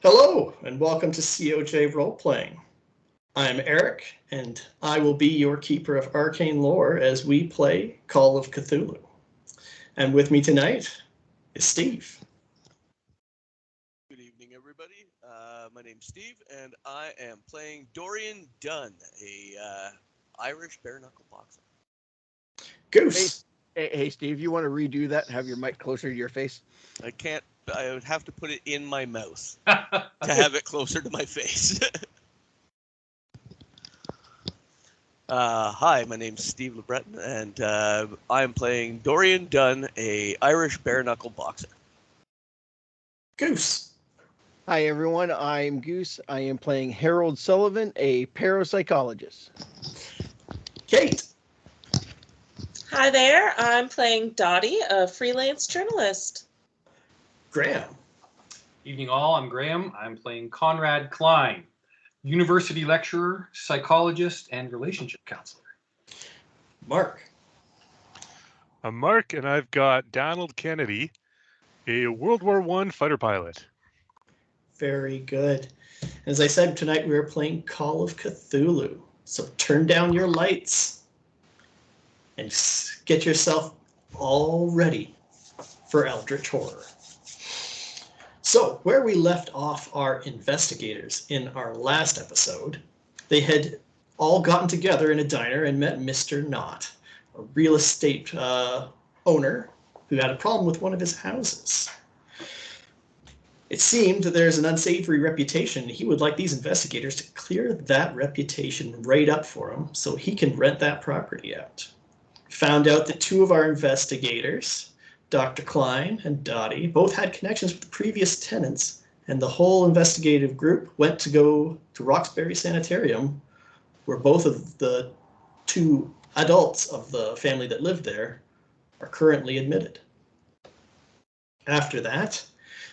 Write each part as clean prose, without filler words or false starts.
Hello, and welcome to COJ Roleplaying. I'm Eric, and I will be your keeper of arcane lore as we play Call of Cthulhu. And with me tonight is Steve. Good evening, everybody. My name's Steve, and I am playing Dorian Dunn, a Irish bare-knuckle boxer. Goose. Hey, Steve, you want to redo that and have your mic closer to your face? I can't. I would have to put it in my mouth to have it closer to my face. Hi, my name's Steve LeBreton, and I'm playing Dorian Dunn, a Irish bare-knuckle boxer. Goose. Hi, everyone. I'm Goose. I am playing Harold Sullivan, a parapsychologist. Kate. Hi there, I'm playing Dottie, a freelance journalist. Graham. Evening all, I'm Graham. I'm playing Conrad Klein, university lecturer, psychologist, and relationship counselor. Mark. I'm Mark, and I've got Donald Kennedy, a World War I fighter pilot. Very good. As I said, tonight we are playing Call of Cthulhu. So turn down your lights and get yourself all ready for Eldritch Horror. So, where we left off our investigators in our last episode, they had all gotten together in a diner and met Mr. Knott, a real estate owner who had a problem with one of his houses. It seemed that there's an unsavory reputation, and he would like these investigators to clear that reputation right up for him so he can rent that property out. Found out that two of our investigators, Dr. Klein and Dottie, both had connections with the previous tenants, and the whole investigative group went to go to Roxbury Sanitarium, where both of the two adults of the family that lived there are currently admitted. After that,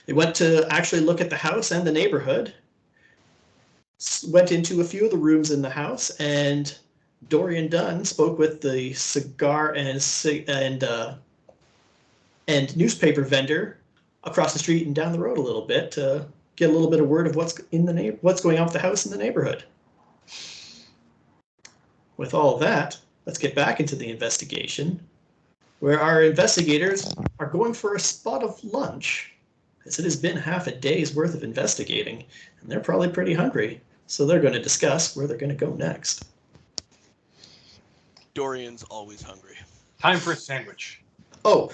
they went to actually look at the house and the neighborhood, went into a few of the rooms in the house, and Dorian Dunn spoke with the cigar and newspaper vendor across the street and down the road a little bit to get a little bit of word of what's going on with the house in the neighborhood. With all that, let's get back into the investigation, where our investigators are going for a spot of lunch, as it has been half a day's worth of investigating, and they're probably pretty hungry, so they're going to discuss where they're going to go next. Dorian's always hungry. Time for a sandwich. Oh,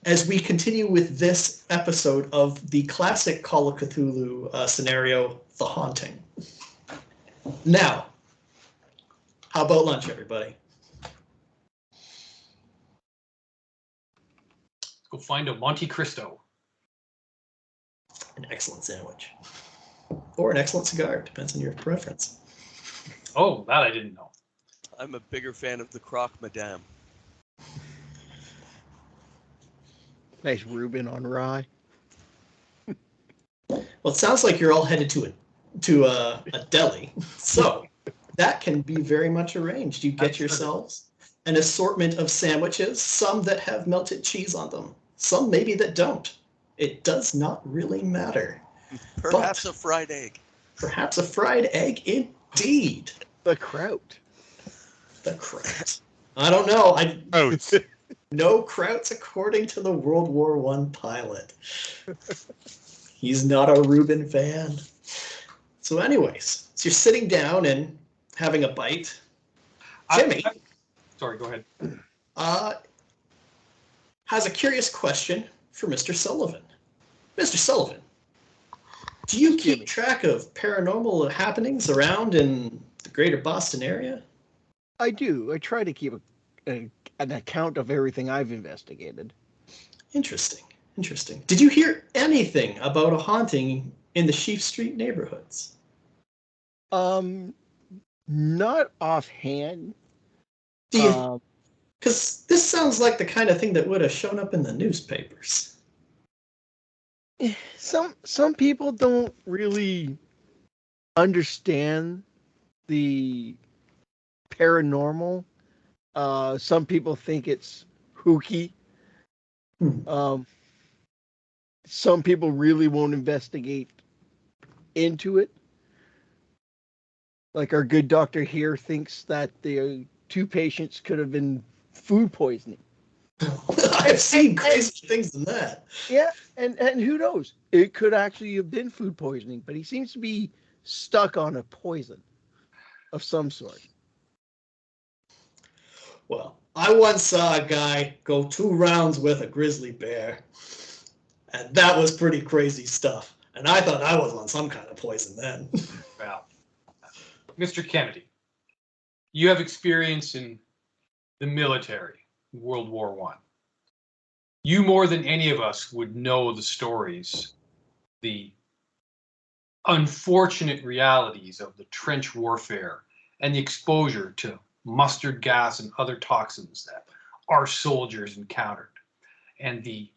as we continue with this episode of the classic Call of Cthulhu scenario, The Haunting. Now, how about lunch, everybody? Let's go find a Monte Cristo. An excellent sandwich. Or an excellent cigar, depends on your preference. Oh, that I didn't know. I'm a bigger fan of the Croque Madame. Nice Reuben on rye. Well, it sounds like you're all headed to a deli, so that can be very much arranged. You get yourselves an assortment of sandwiches, some that have melted cheese on them, some maybe that don't. It does not really matter. Perhaps a fried egg. Perhaps a fried egg, indeed. The kraut. The kraut. I don't know. Out. No krauts according to the World War I pilot. He's not a Reuben fan. So anyways, so you're sitting down and having a bite. Jimmy Sorry, go ahead. has a curious question for Mr. Sullivan. Mr. Sullivan, do you keep track of paranormal happenings around in the greater Boston area? I do. I try to keep an account of everything I've investigated. Interesting. Did you hear anything about a haunting in the Sheaf St neighborhoods? Not offhand. Because this sounds like the kind of thing that would have shown up in the newspapers. Some people don't really understand the paranormal. Some people think it's hooky. Some people really won't investigate into it. Like our good doctor here thinks that the two patients could have been food poisoning. I've seen crazier things than that. Yeah, and who knows? It could actually have been food poisoning, but he seems to be stuck on a poison of some sort. Well, I once saw a guy go 2 rounds with a grizzly bear, and that was pretty crazy stuff. And I thought I was on some kind of poison then. Well, Mr. Kennedy, you have experience in the military, World War I. You more than any of us would know the stories, the unfortunate realities of the trench warfare and the exposure to mustard gas and other toxins that our soldiers encountered, and the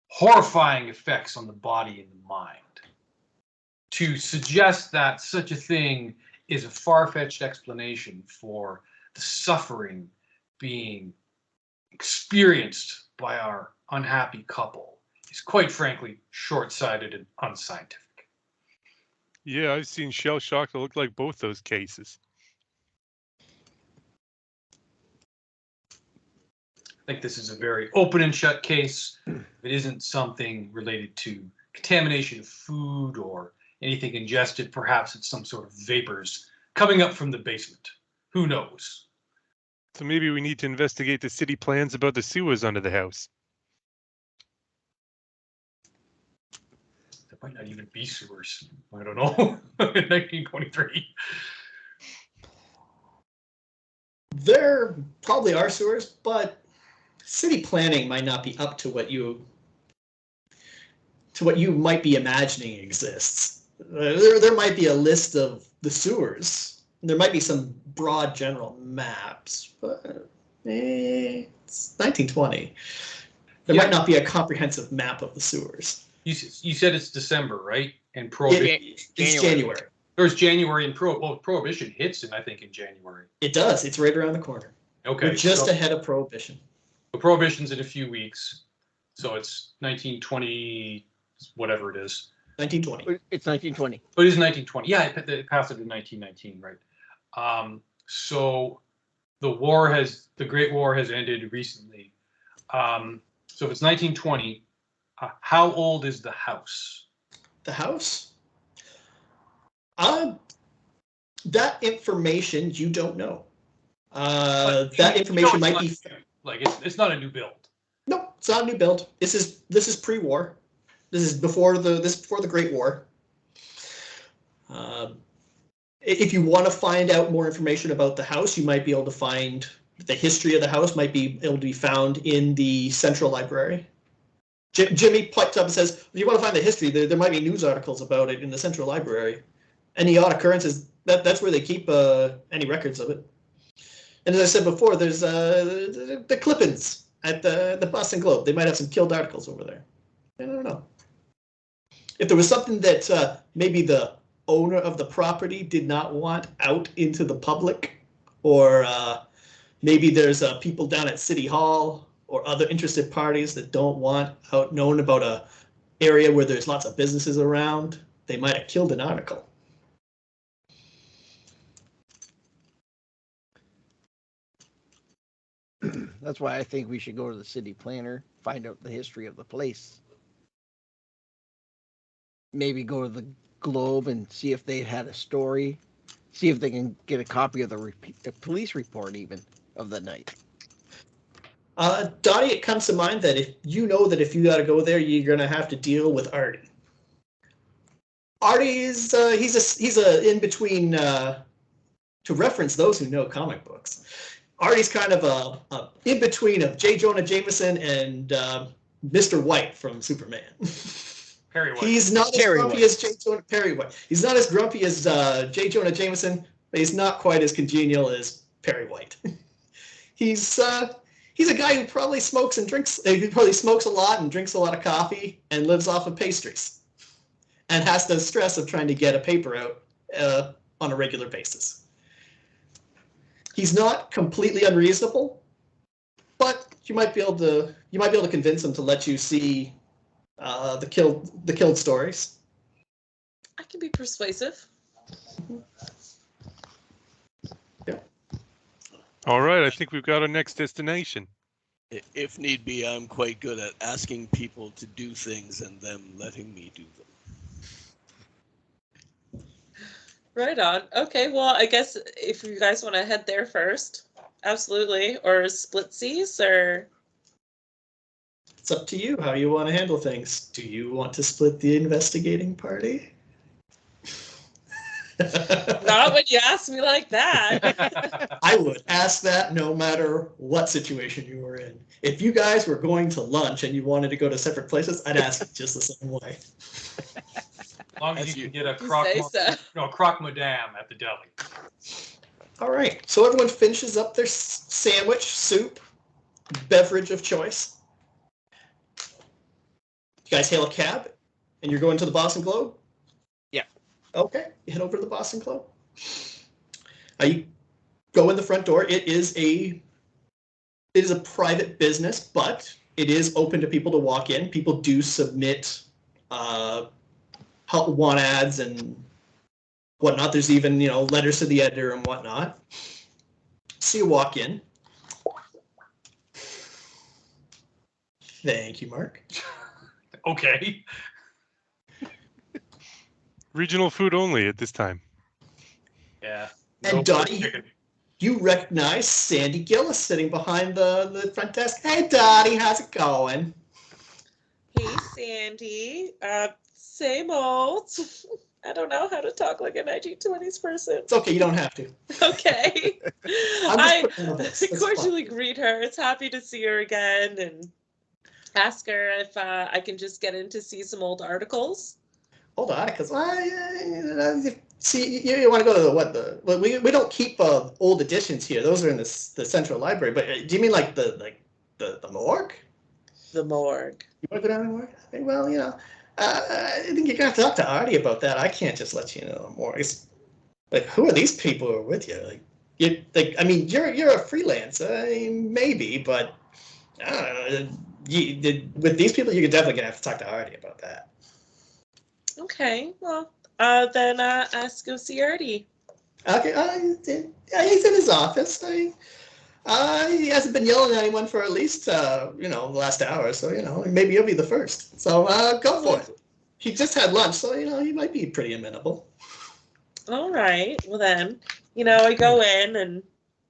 horrifying effects on the body and the mind. To suggest that such a thing is a far-fetched explanation for the suffering being experienced by our unhappy couple is quite frankly short-sighted and unscientific. Yeah, I've seen shell shock that look like both those cases. I think this is a very open and shut case. It isn't something related to contamination of food or anything ingested. Perhaps it's some sort of vapors coming up from the basement. Who knows? So maybe we need to investigate the city plans about the sewers under the house. There might not even be sewers. I don't know. In 1923. There probably are sewers, but city planning might not be up to what you might be imagining exists. There might be a list of the sewers. There might be some broad general maps, but it's 1920. There might not be a comprehensive map of the sewers. You said it's December, right? And prohibition. It's January. There's January and prohibition hits in, I think, in January. It does. It's right around the corner. Okay. We're just ahead of prohibition. The prohibition's in a few weeks, so it's 1920, whatever it is. 1920. It's 1920. Oh, it is 1920. Yeah, it passed it in 1919, right? So the Great War has ended recently. So if it's 1920, how old is the house? The house? That information you don't know. That information might be like it's not a new build. No, it's not a new build. This is pre-war. This is before the Great War. If you want to find out more information about the house, you might be able to find the history of the house. Might be able to be found in the Central Library. Jimmy pipes up and says, "If you want to find the history, there might be news articles about it in the Central Library. Any odd occurrences, that's where they keep any records of it." And as I said before, there's the clippings at the Boston Globe. They might have some killed articles over there. I don't know. If there was something that maybe the owner of the property did not want out into the public, or maybe there's people down at City Hall or other interested parties that don't want out known about a area where there's lots of businesses around, they might have killed an article. That's why I think we should go to the city planner, find out the history of the place. Maybe go to the Globe and see if they had a story. See if they can get a copy of the police report even of the night. Dottie, it comes to mind that if you got to go there, you're going to have to deal with Artie. Artie is he's a in between. To reference those who know comic books, Artie's kind of a in between of J. Jonah Jameson and Mr. White from Superman. Perry White. He's not as grumpy as J. Jonah Perry White. He's not as grumpy as J. Jonah Jameson, but he's not quite as congenial as Perry White. He's a guy who probably smokes and drinks. He probably smokes a lot and drinks a lot of coffee and lives off of pastries, and has the stress of trying to get a paper out on a regular basis. He's not completely unreasonable, but you might be able to convince him to let you see the killed stories. I can be persuasive. All right, I think we've got our next destination. If need be, I'm quite good at asking people to do things and them letting me do them. Right on. Okay, well, I guess if you guys want to head there first, absolutely. Or splitsies, or... It's up to you how you want to handle things. Do you want to split the investigating party? Not when you ask me like that. I would ask that no matter what situation you were in. If you guys were going to lunch and you wanted to go to separate places, I'd ask just the same way. As long as you can get a You say so. croque madame at the deli. All right, so everyone finishes up their sandwich, soup, beverage of choice. You guys hail a cab, and you're going to the Boston Globe? Yeah. Okay, you head over to the Boston Globe. You go in the front door. It is a private business, but it is open to people to walk in. People do submit help want ads and whatnot. There's even, letters to the editor and whatnot. So you walk in. Thank you, Mark. Okay. Regional food only at this time. Yeah. And Dottie, you recognize Sandy Gillis sitting behind the front desk. Hey, Dottie, how's it going? Hey, Sandy. Same old. I don't know how to talk like a 1920s person. It's okay, you don't have to. Okay. I'm just I putting on this. It's cordially fun. greet her. It's happy to see her again and ask her if I can just get in to see some old articles. Hold on, because see, you want to go to the we don't keep old editions here. Those are in the central library. But do you mean like the morgue? The morgue. You want to go down to the morgue? Well, I think you're gonna have to talk to Artie about that. I can't just let you know the morgue. It's, like, who are these people who are with you? You're a freelance, maybe, but I don't know. With these people, you're definitely gonna have to talk to Artie about that. Okay, well, then let's go see Artie. Okay, he's in his office. He hasn't been yelling at anyone for at least, the last hour, so, maybe he'll be the first. So go for it. He just had lunch, so, he might be pretty amenable. All right, well then, I go in and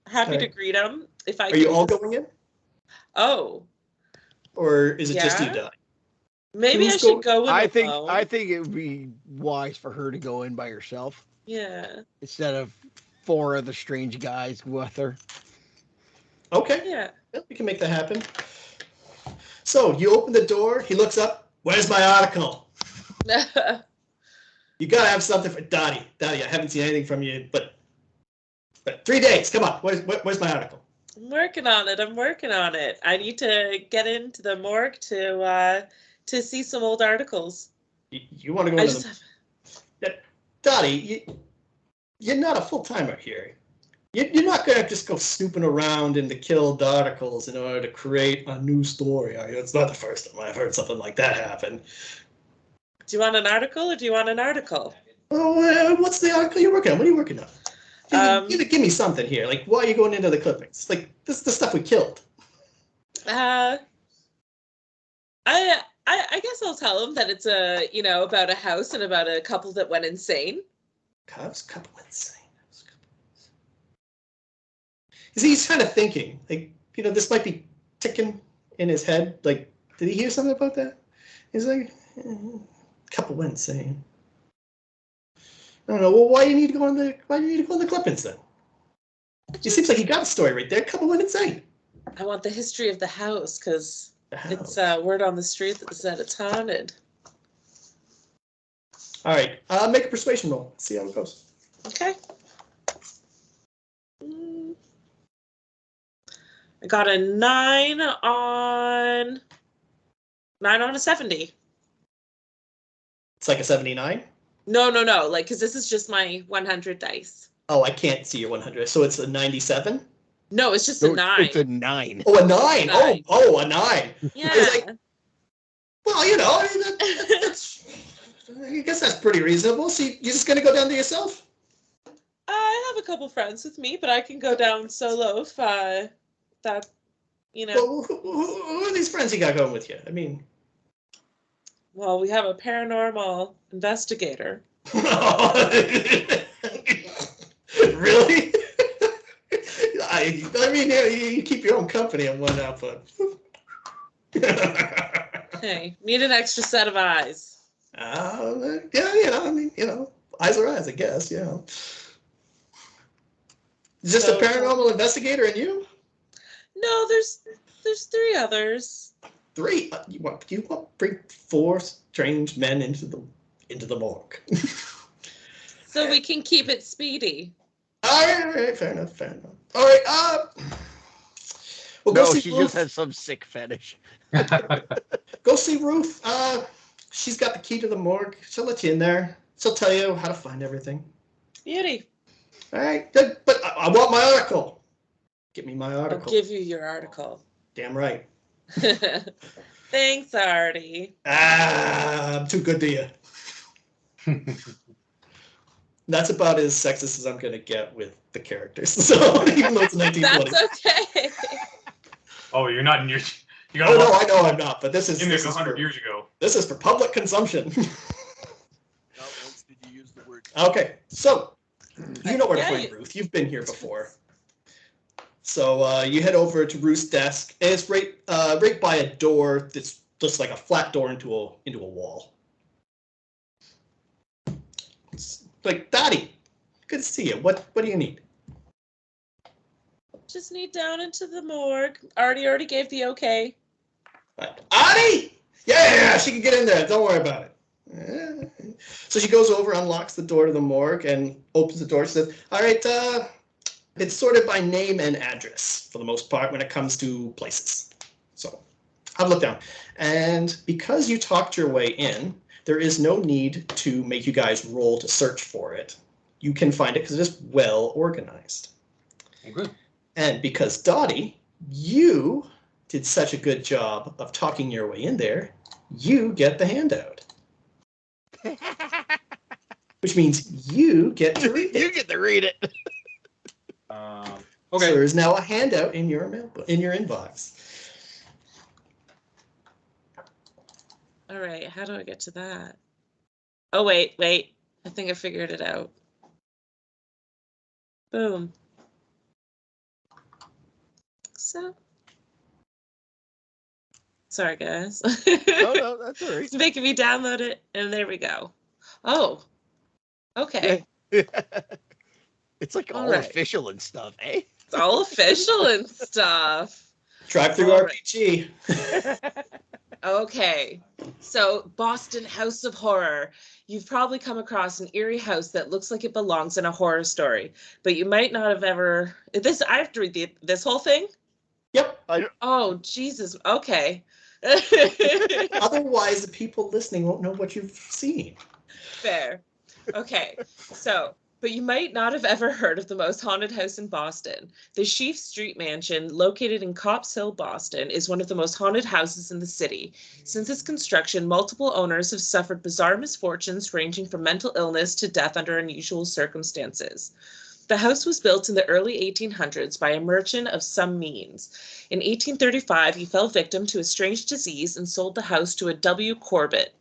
happy to greet him. If I Are you all going in? Oh. Or is it just you, Yeah? Dottie? Maybe Who's I should go in I think alone. I think it would be wise for her to go in by herself Yeah. instead of 4 other strange guys with her. Okay. Yeah. Yep, we can make that happen. So you open the door. He looks up. Where's my article? You gotta have something for Dottie. Dottie, I haven't seen anything from you, but 3 days. Come on. Where's my article? I'm working on it. I need to get into the morgue to see some old articles. You want to go into the... Dottie, you're not a full-timer here. You're not going to just go snooping around in the killed articles in order to create a new story, are you? It's not the first time I've heard something like that happen. Do you want an article or do you want an article? Oh, what's the article you're working on? What are you working on? Give me something here. Like, why are you going into the clippings? Like, this is the stuff we killed. I guess I'll tell him that it's about a house and about a couple that went insane. Couple insane. He's kind of thinking, like, this might be ticking in his head. Like, did he hear something about that? He's like, couple went insane. I don't know. Well, why do you need to go on the clippings then? It seems like he got a story right there. Couple went insane. I want the history of the house because it's word on the street that it's haunted. All right. Make a persuasion roll. See how it goes. Okay. I got a 9 on a 70. It's like a 79? No. Like, because this is just my 100 dice. Oh, I can't see your 100. So it's a 97? No, it's just a 9. It's a 9. Oh, a 9. Oh, a 9. Yeah. I was like, well, I guess that's pretty reasonable. So you're just gonna go down there yourself? I have a couple friends with me, but I can go down solo if that, Well, who are these friends you got going with you? I mean, Well, we have a paranormal investigator. really? I mean, you keep your own company and whatnot, but. Hey, need an extra set of eyes. Yeah, I mean, eyes are eyes, I guess, Just So, a paranormal investigator and you? No, there's 3 others. 3? You want to bring 4 strange men into the morgue? So we can keep it speedy. All right, fair enough. All right, well, No, go see she Ruth. just has some sick fetish. Go see Ruth. She's got the key to the morgue. She'll let you in there. She'll tell you how to find everything. Beauty. All right, good. But I want my article. Give me my I'll article. give you your article. Damn right. Thanks, Artie. I'm too good to you. That's about as sexist as I'm going to get with the characters. So even though it's 1920. That's okay. Oh, you're not in your. You Oh, got no, I know I'm not, but this is in this this is 100 for, years ago. this is for public consumption. Not once did you use the word. Okay, so you know where to Yeah, find Ruth. You've been here before. So you head over to Ruth's desk, and it's right by a door that's just like a flat door into a wall. It's like, Dottie, good to see you. What do you need? Just need down into the morgue. Artie already gave the okay. Addie! Yeah, she can get in there. Don't worry about it. Yeah. So she goes over, unlocks the door to the morgue, and opens the door. She says, all right, it's sorted by name and address for the most part when it comes to places. So have a look down. And because you talked your way in, there is no need to make you guys roll to search for it. You can find it because it is well organized. Okay. And because Dottie, you did such a good job of talking your way in there, you get the handout. Which means you get to read it. You get to read it. So Okay. there is now a handout in your inbox. All right, how do I get to that? Oh, wait. I think I figured it out. Boom. So. Sorry, guys. No, that's all right. It's making me download it, and there we go. Oh. Okay. It's like all right. official and stuff, eh? It's all official and stuff. Drive-through All right. RPG. Okay, so Boston House of Horror. You've probably come across an eerie house that looks like it belongs in a horror story, but you might not have ever. I have to read this whole thing? Yep. Oh, Jesus. Okay. Otherwise, the people listening won't know what you've seen. Fair. Okay, but you might not have ever heard of the most haunted house in Boston. The Sheaf St mansion, located in Copp's Hill, Boston, is one of the most haunted houses in the city. Since its construction, multiple owners have suffered bizarre misfortunes ranging from mental illness to death under unusual circumstances. The house was built in the early 1800s by a merchant of some means. In 1835, he fell victim to a strange disease and sold the house to a W. Corbett.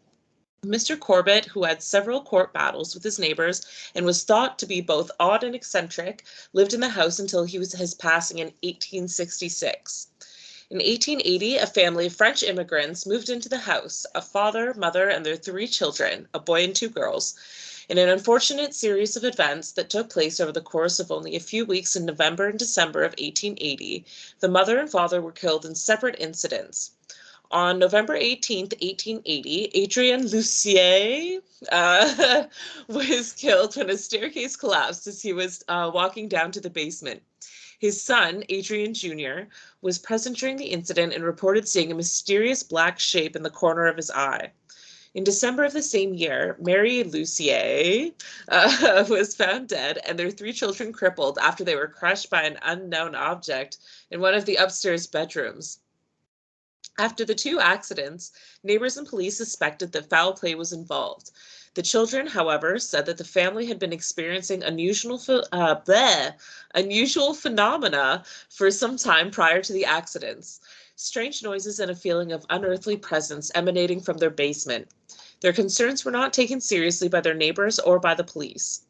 Mr. Corbett, who had several court battles with his neighbors and was thought to be both odd and eccentric, lived in the house until his passing in 1866. In 1880, a family of French immigrants moved into the house, a father, mother, and their 3 children, a boy and 2 girls. In an unfortunate series of events that took place over the course of only a few weeks in November and December of 1880, the mother and father were killed in separate incidents. On November 18th, 1880, Adrien Lucier was killed when a staircase collapsed as he was walking down to the basement. His son, Adrien Jr., was present during the incident and reported seeing a mysterious black shape in the corner of his eye. In December of the same year, Mary Lucier was found dead and their 3 children crippled after they were crushed by an unknown object in one of the upstairs bedrooms. After the two accidents, neighbors and police suspected that foul play was involved. The children, however, said that the family had been experiencing unusual phenomena for some time prior to the accidents. Strange noises and a feeling of unearthly presence emanating from their basement. Their concerns were not taken seriously by their neighbors or by the police.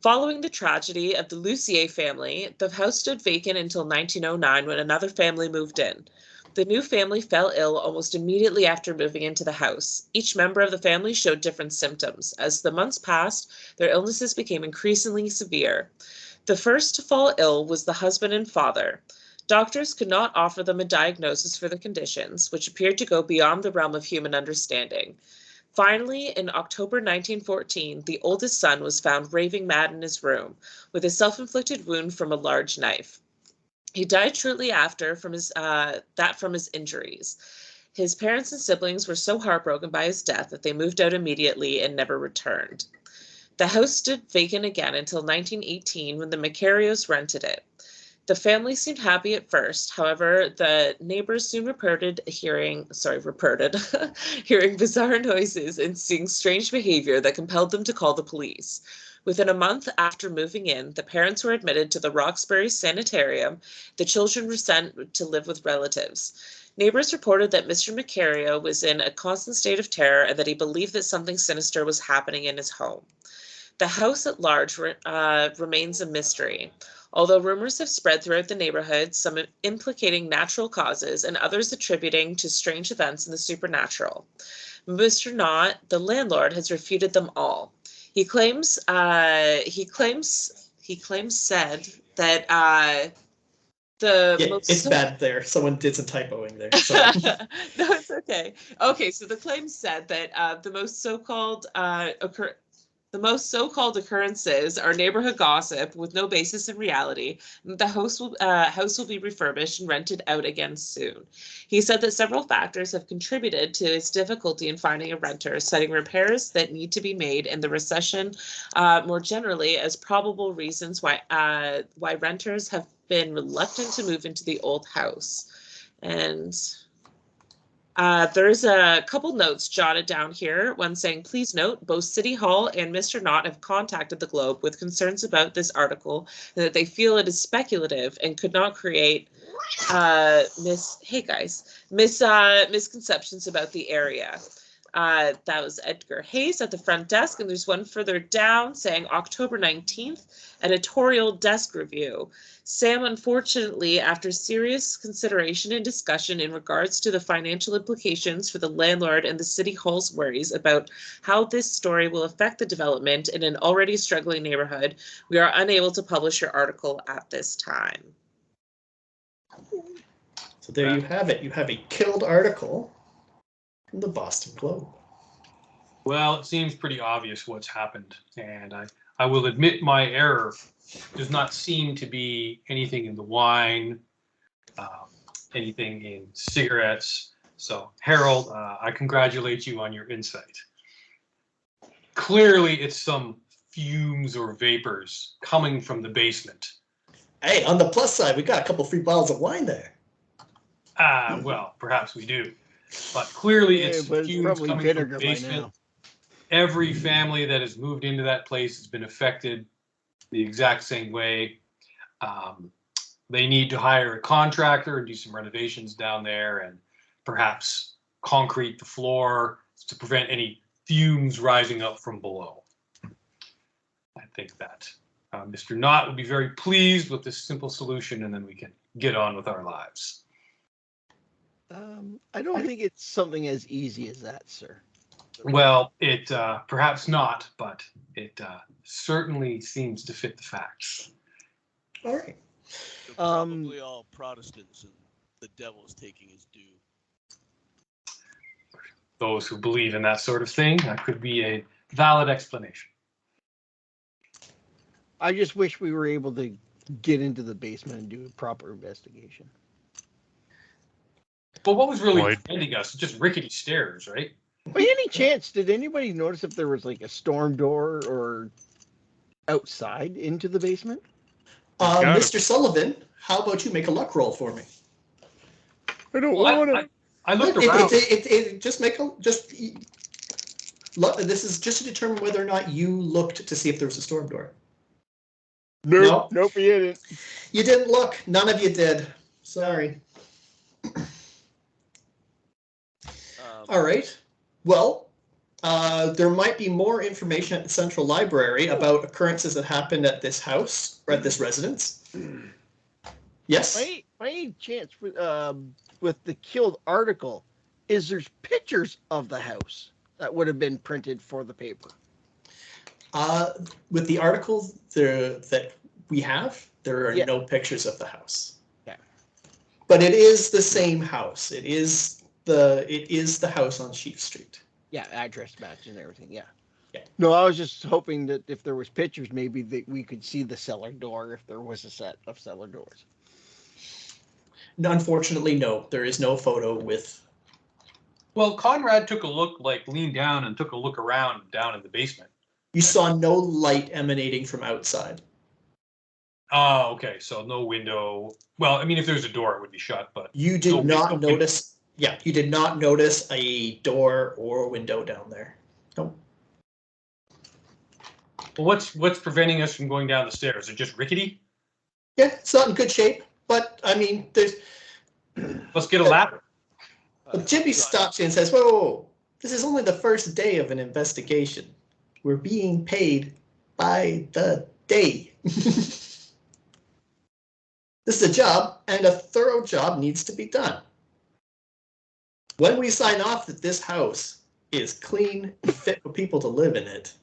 Following the tragedy of the Lucier family, the house stood vacant until 1909 when another family moved in. The new family fell ill almost immediately after moving into the house. Each member of the family showed different symptoms. As the months passed, their illnesses became increasingly severe. The first to fall ill was the husband and father. Doctors could not offer them a diagnosis for the conditions, which appeared to go beyond the realm of human understanding. Finally, in October 1914, the oldest son was found raving mad in his room, with a self-inflicted wound from a large knife. He died shortly after from his injuries. His parents and siblings were so heartbroken by his death that they moved out immediately and never returned. The house stood vacant again until 1918 when the Macarios rented it. The family seemed happy at first. However, the neighbors soon reported hearing bizarre noises and seeing strange behavior that compelled them to call the police. Within a month after moving in, the parents were admitted to the Roxbury Sanitarium. The children were sent to live with relatives. Neighbors reported that Mr. Macario was in a constant state of terror and that he believed that something sinister was happening in his home. The house at large remains a mystery. Although rumors have spread throughout the neighborhood, some implicating natural causes and others attributing to strange events in the supernatural. Mr. Knott, the landlord, has refuted them all. He claims said that it's bad there. Someone did some typoing there. Sorry. No, it's okay. Okay, so the claim said that the most so-called occurrences are neighborhood gossip with no basis in reality. The house will be refurbished and rented out again soon. He said that several factors have contributed to its difficulty in finding a renter, citing repairs that need to be made and the recession more generally as probable reasons why renters have been reluctant to move into the old house. And there's a couple notes jotted down here. One saying, please note, both City Hall and Mr. Knott have contacted the Globe with concerns about this article and that they feel it is speculative and could not create misconceptions about the area. That was Edgar Hayes at the front desk, and there's one further down saying October 19th, editorial desk review. Sam, unfortunately, after serious consideration and discussion in regards to the financial implications for the landlord and the City Hall's worries about how this story will affect the development in an already struggling neighborhood, we are unable to publish your article at this time. So there you have it. You have a killed article from the Boston Globe. Well, it seems pretty obvious what's happened, and I will admit my error. Does not seem to be anything in the wine, anything in cigarettes. So, Harold, I congratulate you on your insight. Clearly, it's some fumes or vapors coming from the basement. Hey, on the plus side, we got a couple free bottles of wine there. Well, perhaps we do. But clearly, it's fumes coming from the basement. Every family that has moved into that place has been affected the exact same way. They need to hire a contractor and do some renovations down there and perhaps concrete the floor to prevent any fumes rising up from below. I think that Mr. Knott would be very pleased with this simple solution, and then we can get on with our lives. I don't think it's something as easy as that, sir. Well, it perhaps not, but it certainly seems to fit the facts. All right. They're probably all Protestants, and the devil's taking his due. Those who believe in that sort of thing, that could be a valid explanation. I just wish we were able to get into the basement and do a proper investigation. But what was really preventing us? Just rickety stairs, right? By any chance, did anybody notice if there was like a storm door or outside into the basement? Mr. Sullivan, how about you make a luck roll for me? I don't want to. I looked around. This is just to determine whether or not you looked to see if there was a storm door. Nope, you didn't. You didn't look. None of you did. Sorry. All right. Well, there might be more information at the Central Library about occurrences that happened at this house or at this residence. Yes? By any chance, with the killed article, is there's pictures of the house that would have been printed for the paper? With the articles that we have, there are Yeah. no pictures of the house. Okay. But it is the same house. It is the house on Sheaf Street. Yeah, address match and everything. Yeah. Yeah. No, I was just hoping that if there was pictures, maybe that we could see the cellar door if there was a set of cellar doors. Unfortunately, no. There is no photo with. Well, Conrad took a look, leaned down and took a look around down in the basement. You saw no light emanating from outside. Oh, okay. So no window. Well, I mean, if there's a door, it would be shut, but You did not notice. Yeah, you did not notice a door or a window down there. Nope. Well, what's preventing us from going down the stairs? Is it just rickety? Yeah, it's not in good shape, but I mean, there's. Let's get a ladder. But Jimmy stops you and says, whoa, whoa, whoa, this is only the first day of an investigation. We're being paid by the day. This is a job, and a thorough job needs to be done. When we sign off that this house is clean and fit for people to live in it,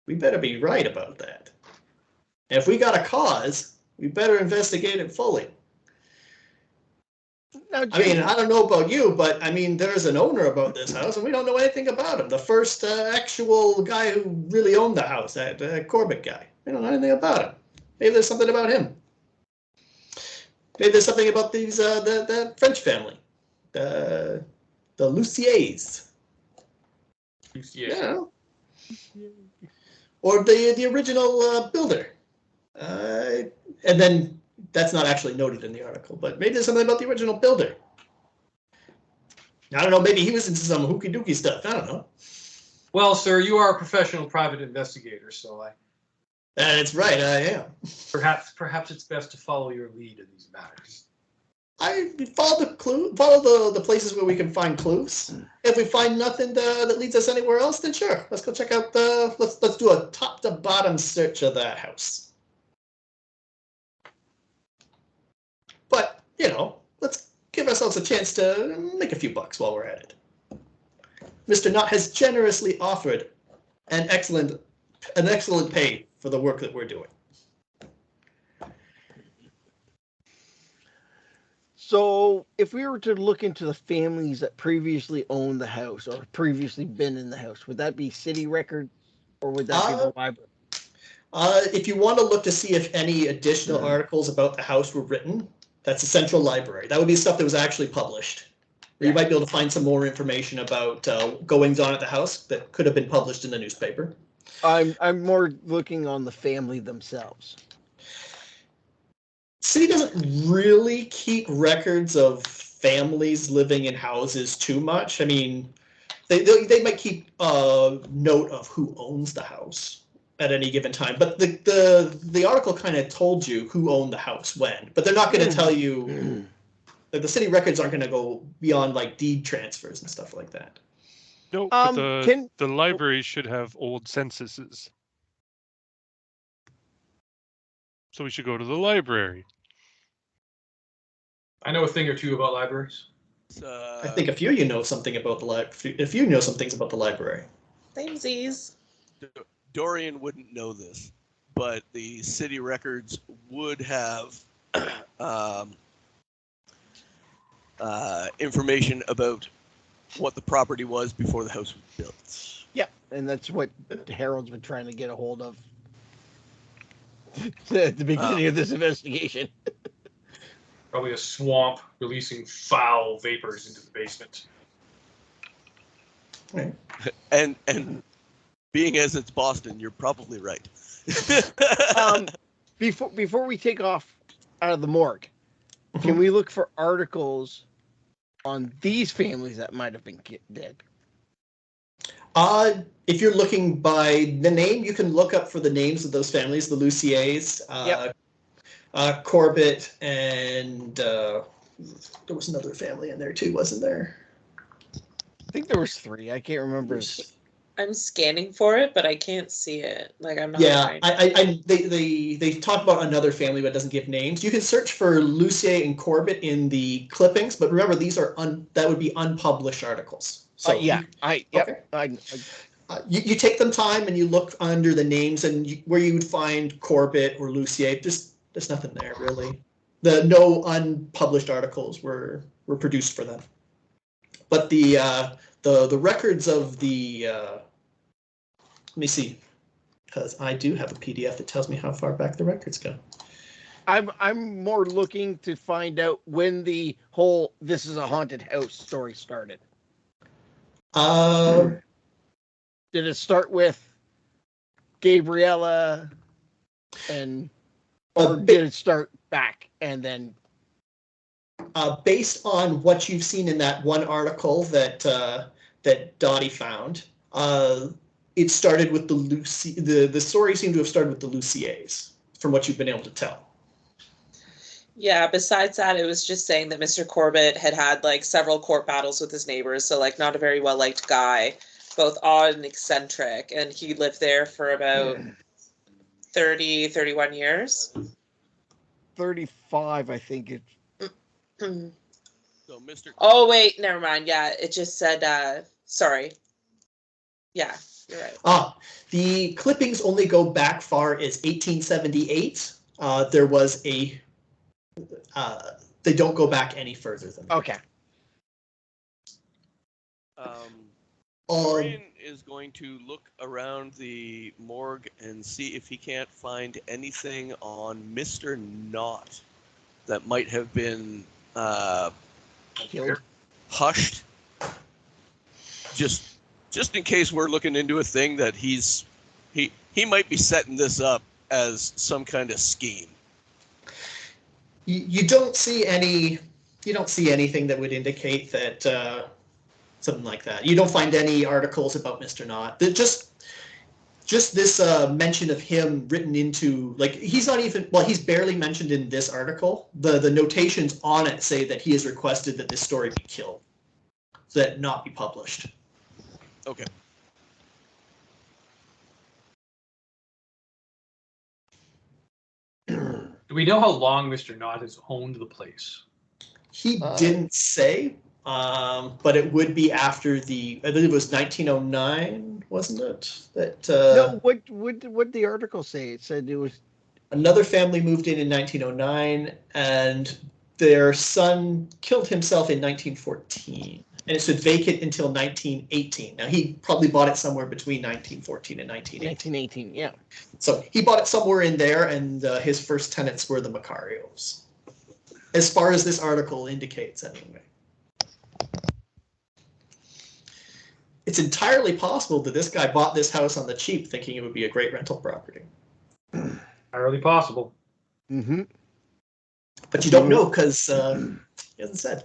we better be right about that. And if we got a cause, we better investigate it fully. Now, I mean, I don't know about you, but I mean, there's an owner about this house, and we don't know anything about him. The first actual guy who really owned the house, that Corbett guy. We don't know anything about him. Maybe there's something about him. Maybe there's something about these the French family, the Luciers. Yeah. You know? Or the original builder. And then that's not actually noted in the article, but maybe there's something about the original builder. I don't know, maybe he was into some hooky dooky stuff. I don't know. Well, sir, you are a professional private investigator, so That's right, I am. perhaps it's best to follow your lead in these matters. I follow the places where we can find clues. If we find nothing that leads us anywhere else, then sure, let's go check out let's do a top to bottom search of that house. But, you know, let's give ourselves a chance to make a few bucks while we're at it. Mr. Knott has generously offered an excellent pay for the work that we're doing. So, if we were to look into the families that previously owned the house or previously been in the house, would that be city records or would that be the library? If you want to look to see if any additional articles about the house were written, that's the Central Library. That would be stuff that was actually published. You might be able to find some more information about goings on at the house that could have been published in the newspaper. I'm more looking on the family themselves. City doesn't really keep records of families living in houses too much. I mean, they might keep a note of who owns the house at any given time, but the article kind of told you who owned the house when, but they're not going to tell you. The city records aren't going to go beyond like deed transfers and stuff like that. No, but the library should have old censuses. So we should go to the library. I know a thing or two about libraries. I think a few you know something about the library. If you know some things about the library. Samesies. Dorian wouldn't know this, but the city records would have information about what the property was before the house was built. Yeah, and that's what Harold's been trying to get a hold of at the beginning of this investigation. Probably a swamp releasing foul vapors into the basement. Right. And being as it's Boston, you're probably right. Before we take off out of the morgue, can we look for articles on these families that might have been dead? If you're looking by the name, you can look up for the names of those families, the Luciers, Yep. Corbett, and there was another family in there too, wasn't there? I think there was 3. I can't remember. I'm scanning for it, but I can't see it. Like I'm not. Yeah, they talk about another family, but it doesn't give names. You can search for Lucier and Corbett in the clippings, but remember these are that would be unpublished articles. So yeah, okay. You take them time and you look under the names and where you would find Corbett or Lucier. There's nothing there really. No unpublished articles were produced for them. But the records of the let me see, because I do have a PDF that tells me how far back the records go. I'm more looking to find out when the whole "this is a haunted house" story started. Did it start with Gabriella, or did it start back and then? Based on what you've seen in that one article that Dottie found, it started with the story seemed to have started with the Luciers, from what you've been able to tell. Yeah, besides that, it was just saying that Mr. Corbett had like several court battles with his neighbors, so like not a very well-liked guy, both odd and eccentric, and he lived there for about 31 years. 35, I think it. So Mr. Oh wait, never mind. Yeah, it just said sorry. Yeah, you're right. The clippings only go back far as 1878. There was a they don't go back any further than that. Okay. Dorian is going to look around the morgue and see if he can't find anything on Mr. Knott that might have been Killed. hushed. Just in case we're looking into a thing that he might be setting this up as some kind of scheme. You don't see anything that would indicate that something like that. You don't find any articles about Mr. Knott. Just this mention of him written into, like, he's barely mentioned in this article. The notations on it say that he has requested that this story be killed, so that it not be published. Okay. Do we know how long Mr. Knott has owned the place? He didn't say, but it would be after I believe it was 1909, wasn't it? That No, what the article say? It said it was another family moved in 1909, and their son killed himself in 1914, and it stood vacant until 1918. Now he probably bought it somewhere between 1914 and 1918. 1918. Yeah. So he bought it somewhere in there, and his first tenants were the Macarios, as far as this article indicates, anyway. It's entirely possible that this guy bought this house on the cheap, thinking it would be a great rental property. Entirely possible. Mm-hmm. But you don't know because he hasn't said.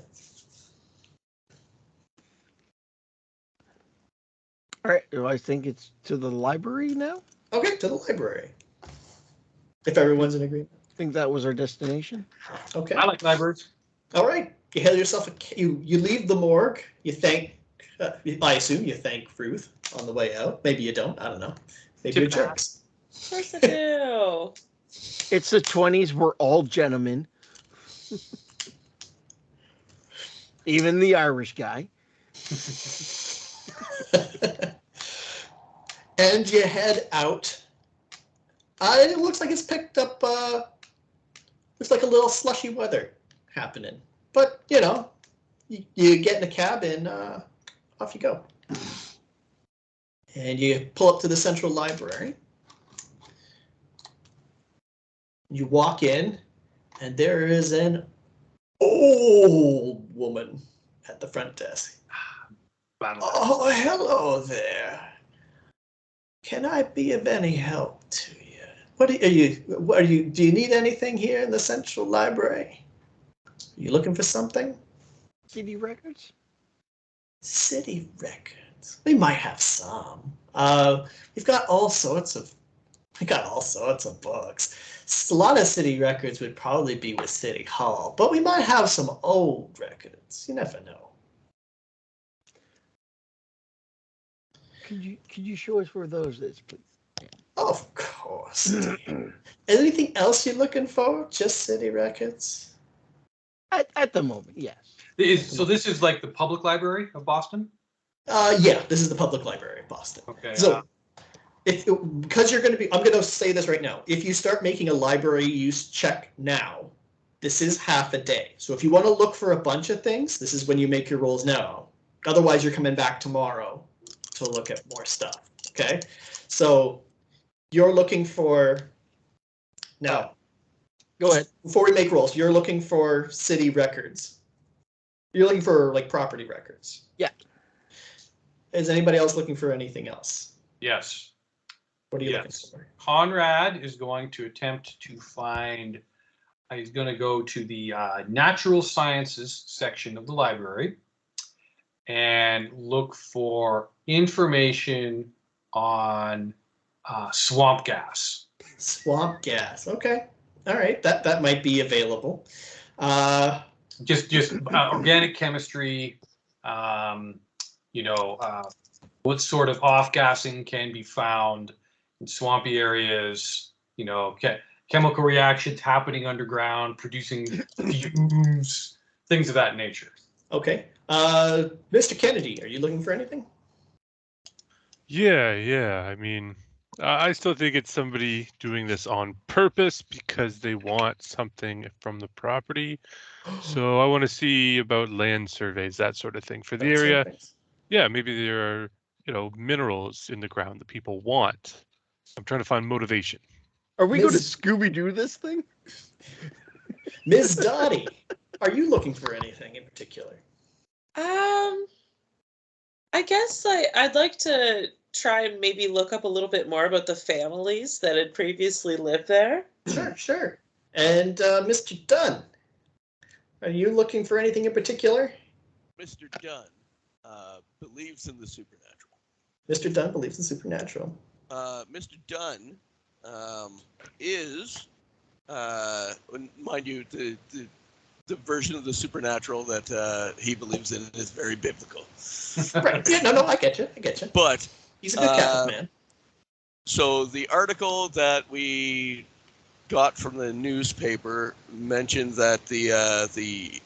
All right. Do I think it's to the library now? Okay, to the library. If everyone's in agreement. I think that was our destination. Okay. I like libraries. All right. You hail yourself you leave the morgue. You thank. I assume you thank Ruth on the way out. Maybe you don't. I don't know. Maybe you're jerks. Of course I do. It's the 20s. We're all gentlemen. Even the Irish guy. And you head out. It looks like it's picked up. Looks like a little slushy weather happening. But you get in a cab and off you go. And you pull up to the central library. You walk in, and there is an old woman at the front desk. Oh, hello there. Can I be of any help to you? Do you need anything here in the central library? Are you looking for something? city records? City records. We might have some. We've got all sorts of. We got all sorts of books. A lot of city records would probably be with City Hall, but we might have some old records. You never know. Could you show us where those is, please? Of course. Anything else you're looking for? Just city records? At the moment, yes. So this is like the public library of Boston? Yeah, this is the public library of Boston. Okay. So, because you're going to be, I'm going to say this right now. If you start making a library use check now, this is half a day. So if you want to look for a bunch of things, this is when you make your rolls now. Otherwise, you're coming back tomorrow to look at more stuff. Okay? So you're looking for, now, Go ahead. before we make rolls, you're looking for city records. You're looking for like property records. Yeah. Is anybody else looking for anything else? Yes. What are you Yes. looking for? Conrad is going to attempt to find, he's going to go to the natural sciences section of the library and look for information on swamp gas. Swamp gas. Okay. All right. That might be available. Just organic chemistry, what sort of off-gassing can be found in swampy areas, chemical reactions happening underground, producing fumes, things of that nature. Okay. Mr. Kennedy, are you looking for anything? Yeah. I mean, I still think it's somebody doing this on purpose because they want something from the property. So I want to see about land surveys, that sort of thing for the area. Yeah, maybe there are, minerals in the ground that people want. I'm trying to find motivation. Are we going to Scooby-Doo this thing? Ms. Dottie, are you looking for anything in particular? I guess I'd like to try and maybe look up a little bit more about the families that had previously lived there. Sure. And Mr. Dunn, are you looking for anything in particular? Mr. Dunn believes in the supernatural. Mr. Dunn believes in supernatural. Mr. Dunn is, mind you, the version of the supernatural that he believes in is very biblical. Right. Yeah, no, I get you. But he's a good Catholic man. So the article that we got from the newspaper mentioned that the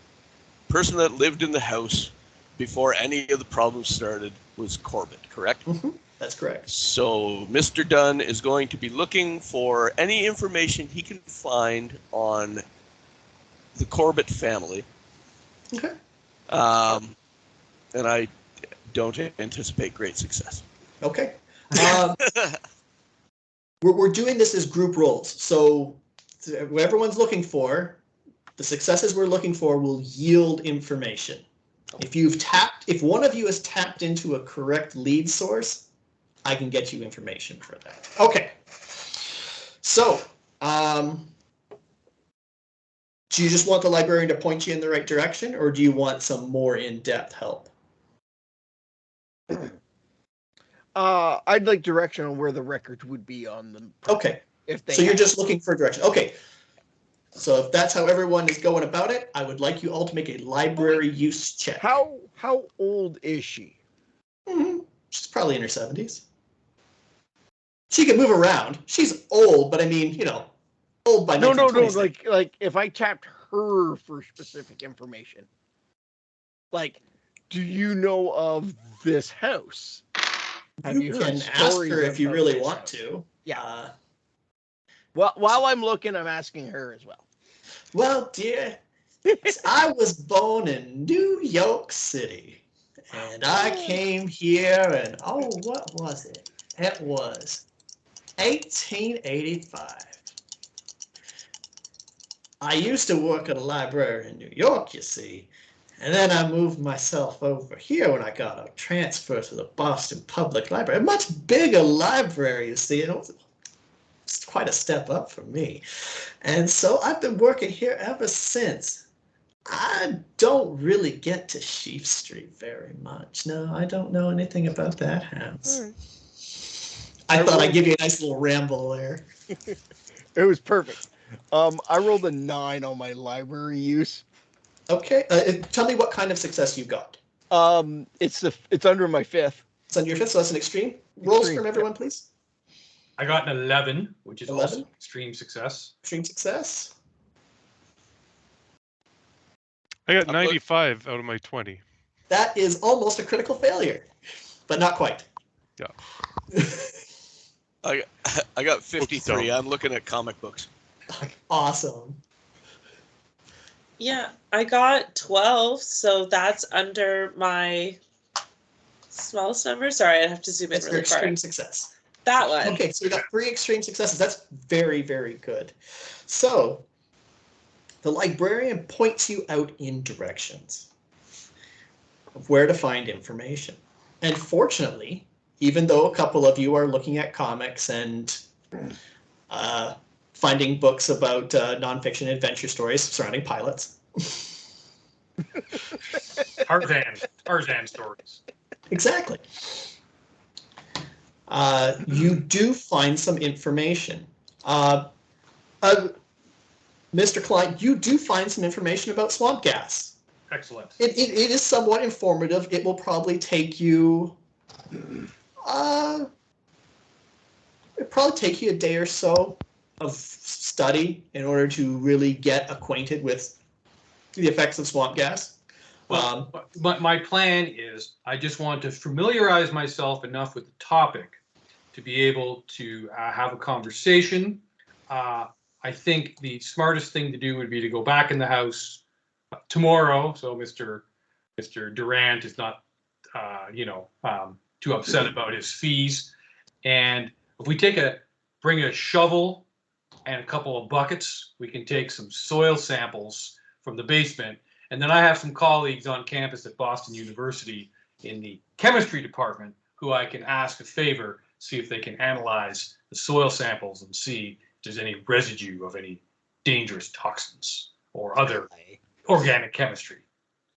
person that lived in the house before any of the problems started was Corbett, correct? Mm-hmm. That's correct. So Mr. Dunn is going to be looking for any information he can find on the Corbett family. Okay. And I don't anticipate great success. Okay. We're doing this as group roles. So what everyone's looking for, the successes we're looking for will yield information. If one of you has tapped into a correct lead source, I can get you information for that. Okay. So, do you just want the librarian to point you in the right direction, or do you want some more in-depth help? I'd like direction on where the records would be on them. Okay. So you're just looking for direction. Okay. So if that's how everyone is going about it, I would like you all to make a library use check. How old is she? Mm-hmm. She's probably in her 70s. She can move around. She's old, but I mean, old by no. 1926. Like if I tapped her for specific information, like, do you know of this house? You can ask her if you really want to. Yeah. Well, while I'm looking, I'm asking her as well. Well, dear, I was born in New York City, and I came here, and what was it? It was 1885. I used to work at a library in New York, you see, and then I moved myself over here when I got a transfer to the Boston Public Library. A much bigger library, you see. It's quite a step up for me. And so I've been working here ever since. I don't really get to Sheaf Street very much. No, I don't know anything about that house. I thought I'd give you a nice little ramble there. It was perfect. I rolled a 9 on my library use. Okay, tell me what kind of success you got. It's under my 5th. It's on your 5th, so that's an extreme. Rolls from everyone, please. I got an 11, which is 11? also extreme success. Extreme success. I got 95 out of my 20. That is almost a critical failure, but not quite. Yeah. I got 53. I'm looking at comic books. Awesome. Yeah, I got 12, so that's under my smallest number. Sorry, I'd have to zoom in That's your really far. extreme success. That one. Okay, so we got 3 extreme successes. That's very, very good. So the librarian points you out in directions of where to find information. And fortunately, even though a couple of you are looking at comics and finding books about nonfiction adventure stories surrounding pilots. Tarzan stories. Exactly. You do find some information. Mr. Klein, you do find some information about swamp gas. Excellent. It is somewhat informative. It will probably take you a day or so of study in order to really get acquainted with the effects of swamp gas. Well, but my plan is I just want to familiarize myself enough with the topic to be able to have a conversation. I think the smartest thing to do would be to go back in the house tomorrow, so Mr. Durant is not, too upset about his fees. And if we bring a shovel and a couple of buckets, we can take some soil samples from the basement. And then I have some colleagues on campus at Boston University in the chemistry department who I can ask a favor, see if they can analyze the soil samples and see if there's any residue of any dangerous toxins or other organic chemistry.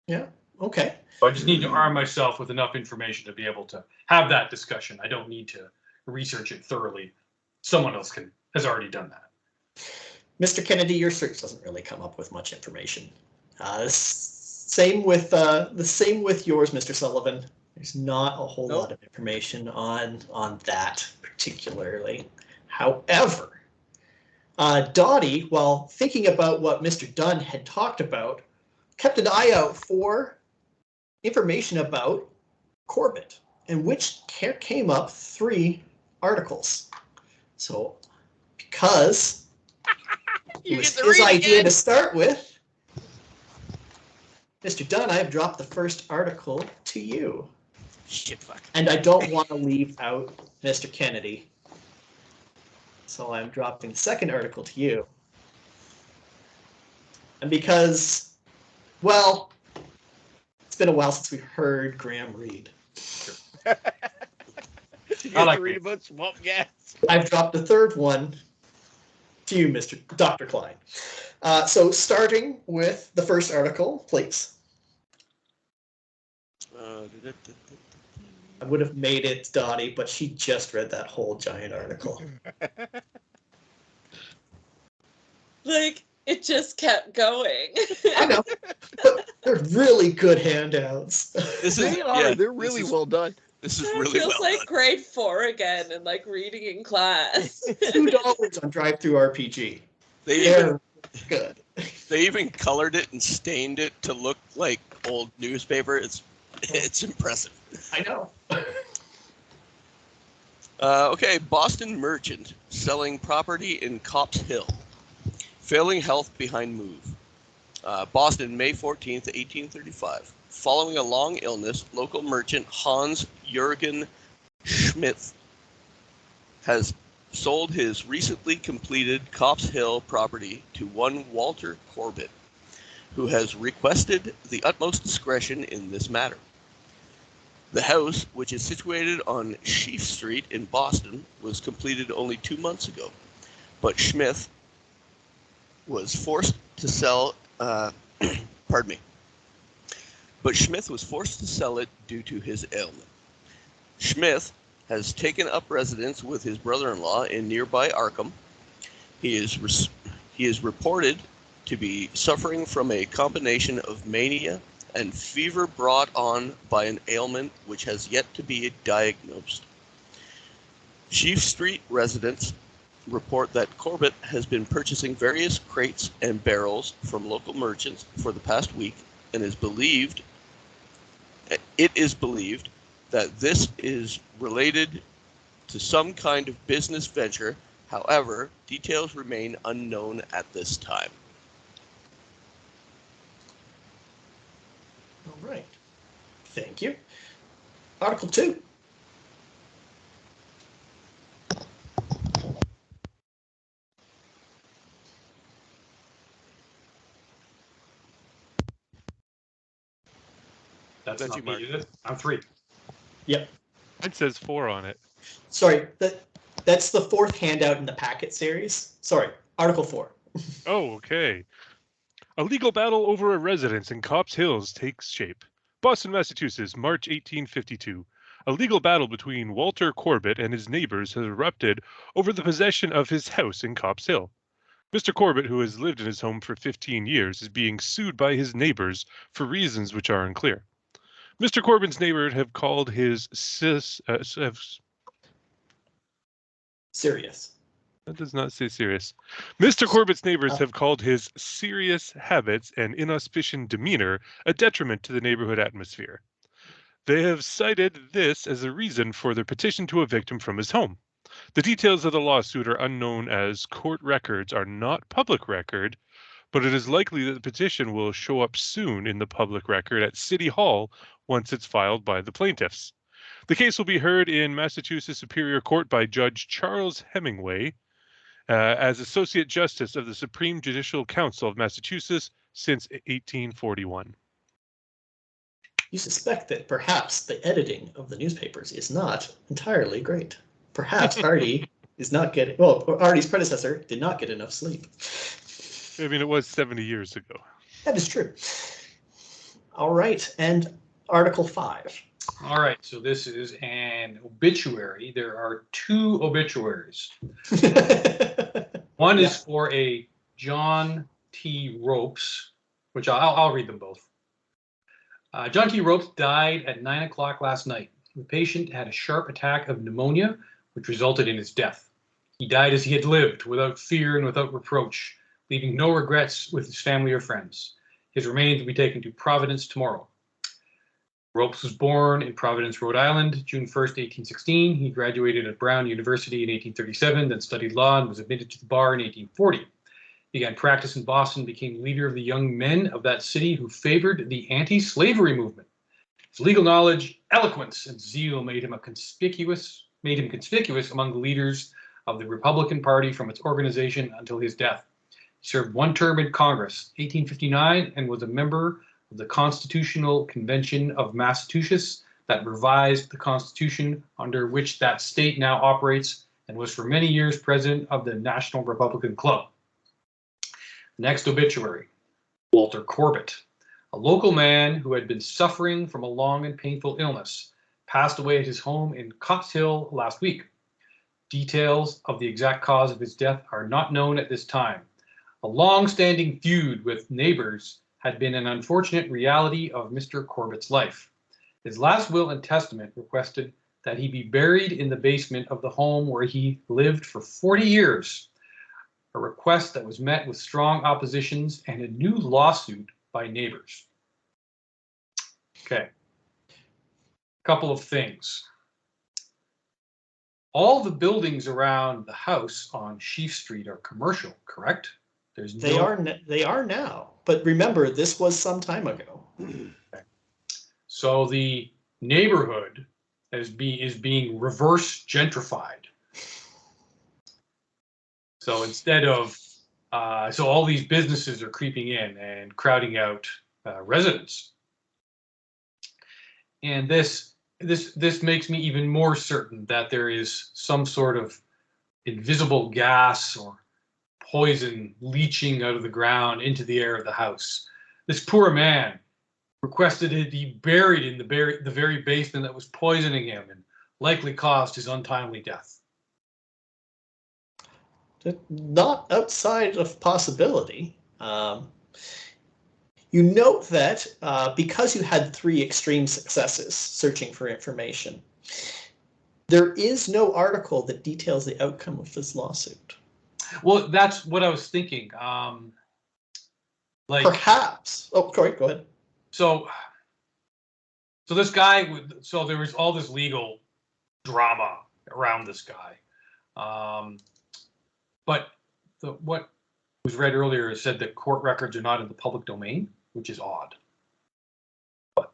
Yeah, okay. So I just need to arm myself with enough information to be able to have that discussion. I don't need to research it thoroughly. Someone else has already done that. Mr. Kennedy, your search doesn't really come up with much information. Same with yours, Mr. Sullivan. There's not a whole lot of information on that particularly. However, Dottie, while thinking about what Mr. Dunn had talked about, kept an eye out for information about Corbett, in which came up 3 articles. So, because it was his idea to start with, Mr. Dunn, I have dropped the first article to you. Shit, fuck. And I don't want to leave out Mr. Kennedy. So I'm dropping the second article to you. And because, well, it's been a while since we heard Graham read. I like to read about swamp gas. I've dropped the third one to you, Dr. Klein. So starting with the first article, please. I would have made it Dottie, but she just read that whole giant article. Like, it just kept going. I know, but they're really good handouts. They're really well done. This is really It feels well like done. grade 4 again and like reading in class. $2 on Drive-Thru-RPG. They're good. They even colored it and stained it to look like old newspaper. It's impressive. I know. Okay, Boston merchant selling property in Copp's Hill. Failing health behind move. Boston, May 14th, 1835. Following a long illness, local merchant Hans Jürgen Schmidt has sold his recently completed Copp's Hill property to one Walter Corbett, who has requested the utmost discretion in this matter. The house, which is situated on Sheaf Street in Boston, was completed only 2 months ago, but Schmidt was forced to sell Pardon me. But Smith was forced to sell it due to his ailment. Smith has taken up residence with his brother-in-law in nearby Arkham. He is reported to be suffering from a combination of mania and fever brought on by an ailment which has yet to be diagnosed. Sheaf Street residents report that Corbett has been purchasing various crates and barrels from local merchants for the past week, and it is believed that this is related to some kind of business venture. However, details remain unknown at this time. All right. Thank you. Article 2. That's That's not you, me, Mark. is it? I'm 3. Yep. It says 4 on it. Sorry, that's the 4th handout in the packet series. Sorry, Article 4. Oh, okay. A legal battle over a residence in Copp's Hills takes shape. Boston, Massachusetts, March 1852. A legal battle between Walter Corbett and his neighbors has erupted over the possession of his house in Copp's Hill. Mr. Corbett, who has lived in his home for 15 years, is being sued by his neighbors for reasons which are unclear. Mr. Corbett's neighbors have called his Serious. That does not say serious. Mr. Corbett's neighbors have called his serious habits and inauspicious demeanor a detriment to the neighborhood atmosphere. They have cited this as a reason for their petition to evict him from his home. The details of the lawsuit are unknown as court records are not public record, but it is likely that the petition will show up soon in the public record at City Hall once it's filed by the plaintiffs. The case will be heard in Massachusetts Superior Court by Judge Charles Hemingway as Associate Justice of the Supreme Judicial Council of Massachusetts since 1841. You suspect that perhaps the editing of the newspapers is not entirely great. Perhaps Artie is not getting, well, Artie's predecessor did not get enough sleep. I mean, it was 70 years ago. That is true. All right, and Article 5. All right, so this is an obituary. There are 2 obituaries. One is for a John T. Ropes, which I'll read them both. John T. Ropes died at 9 o'clock last night. The patient had a sharp attack of pneumonia, which resulted in his death. He died as he had lived, without fear and without reproach, leaving no regrets with his family or friends. His remains will be taken to Providence tomorrow. Ropes was born in Providence, Rhode Island, June 1st, 1816. He graduated at Brown University in 1837, then studied law and was admitted to the bar in 1840. Began practice in Boston, became leader of the young men of that city who favored the anti-slavery movement. His legal knowledge, eloquence, and zeal made him conspicuous among the leaders of the Republican Party from its organization until his death. He served 1 term in Congress, 1859, and was a member of the Constitutional Convention of Massachusetts that revised the Constitution under which that state now operates, and was for many years president of the National Republican Club. Next obituary, Walter Corbett, a local man who had been suffering from a long and painful illness, passed away at his home in Copp's Hill last week. Details of the exact cause of his death are not known at this time. A long-standing feud with neighbors had been an unfortunate reality of Mr. Corbett's life. His last will and testament requested that he be buried in the basement of the home where he lived for 40 years, a request that was met with strong oppositions and a new lawsuit by neighbors. Okay, couple of things. All the buildings around the house on Sheaf Street are commercial, correct? They are now, but remember, this was some time ago. Okay. So the neighborhood is being reverse gentrified. So instead of, so all these businesses are creeping in and crowding out residents. And this makes me even more certain that there is some sort of invisible gas or poison leaching out of the ground into the air of the house. This poor man requested it be buried in the very basement that was poisoning him and likely caused his untimely death. Not outside of possibility. You note that because you had 3 extreme successes searching for information, there is no article that details the outcome of this lawsuit. Well, that's what I was thinking. Perhaps. Oh, Corey, go ahead. So this guy, so there was all this legal drama around this guy. But what was read earlier said that court records are not in the public domain, which is odd. But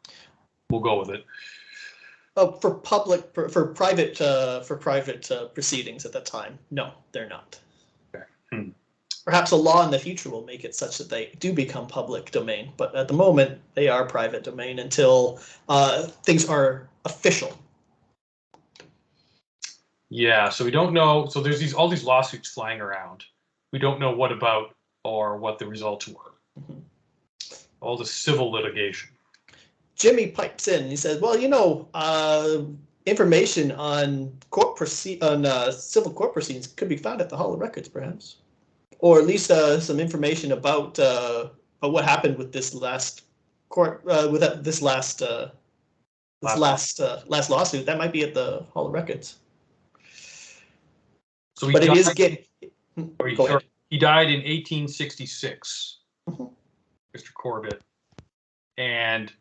we'll go with it. Oh, for private proceedings at that time, no, they're not. Okay. Perhaps a law in the future will make it such that they do become public domain, but at the moment they are private domain until things are official. Yeah, so we don't know. So there's all these lawsuits flying around. We don't know what about or what the results were. Mm-hmm. All the civil litigation. Jimmy pipes in. He says, "Well, information on civil court proceedings could be found at the Hall of Records, perhaps, or at least some information about what happened with this last court this last lawsuit. That might be at the Hall of Records." So but it is getting. He died in 1866, mm-hmm. Mr. Corbett, and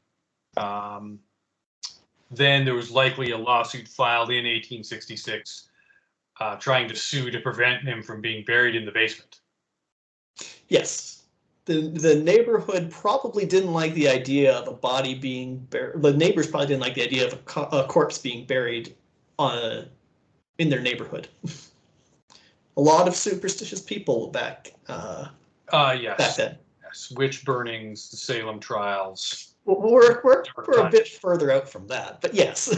then there was likely a lawsuit filed in 1866 trying to sue to prevent him from being buried in the basement. Yes. The neighborhood probably didn't like the idea of a body being buried. The neighbors probably didn't like the idea of a corpse being buried in their neighborhood. A lot of superstitious people back Yes. then. Yes. Witch burnings, the Salem trials. We're a bit further out from that, but yes.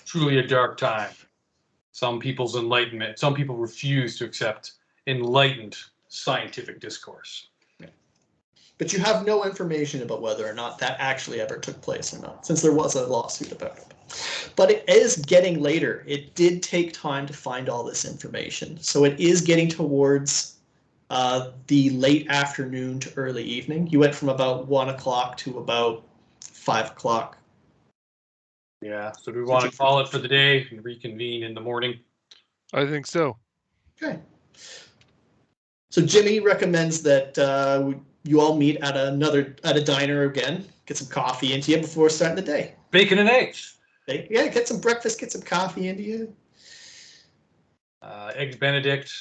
Truly a dark time. Some people's enlightenment. Some people refuse to accept enlightened scientific discourse. But you have no information about whether or not that actually ever took place or not, since there was a lawsuit about it. But it is getting later. It did take time to find all this information. So it is getting towards the late afternoon to early evening. You went from about 1 o'clock to about 5 o'clock. Yeah. So do we want to call it for the day and reconvene in the morning? I think so. Okay. So Jimmy recommends that you all meet at a diner again, get some coffee into you before starting the day. Bacon and eggs. Yeah, get some breakfast, get some coffee into you. Eggs Benedict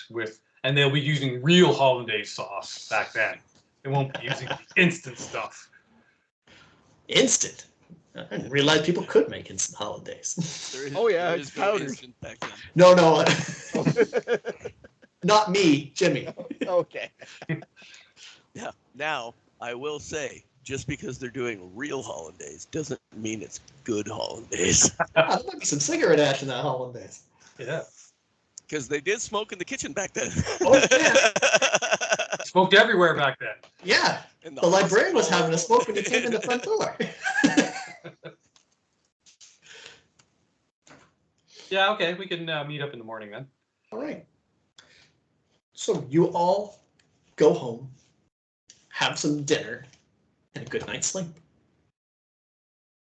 and they'll be using real hollandaise sauce back then. They won't be using instant stuff. Instant? I didn't realize people could make instant hollandaise. It's powder. No. Not me, Jimmy. Okay. Yeah. Now, I will say, just because they're doing real hollandaise doesn't mean it's good hollandaise. There might be some cigarette ash in that hollandaise. Yeah. Because they did smoke in the kitchen back then. Oh, yeah. Smoked everywhere back then. Yeah. The librarian was having a smoke when he came in the front door. Yeah, okay. We can meet up in the morning then. All right. So you all go home, have some dinner, and a good night's sleep.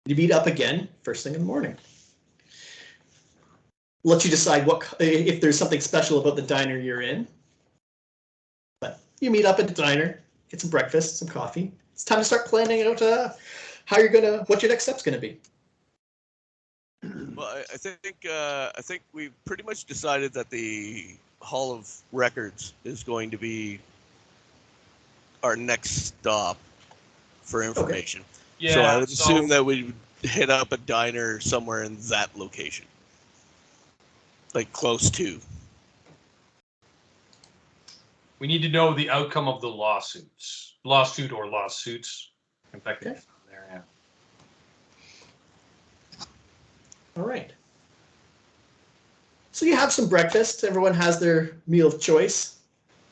You meet up again first thing in the morning. Let you decide if there's something special about the diner you're in. But you meet up at the diner, get some breakfast, some coffee. It's time to start planning out what your next step's gonna be. Well, I think we've pretty much decided that the Hall of Records is going to be our next stop for information. Okay. Yeah, so I would assume that we would hit up a diner somewhere in that location. Like close to. We need to know the outcome of the lawsuits. Lawsuit or lawsuits. In fact, Okay. There, yeah. All right. So you have some breakfast. Everyone has their meal of choice.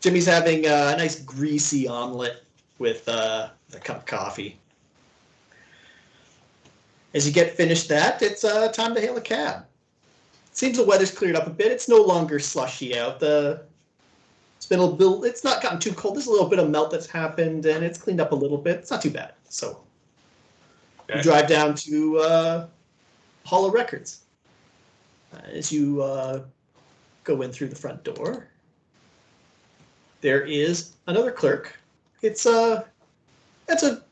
Jimmy's having a nice greasy omelet with a cup of coffee. As you get finished that, it's time to hail a cab. Seems the weather's cleared up a bit. It's no longer slushy out. It's been a little. It's not gotten too cold. There's a little bit of melt that's happened, and it's cleaned up a little bit. It's not too bad. So you drive down to Hollow Records. As you go in through the front door, there is another clerk. It's about a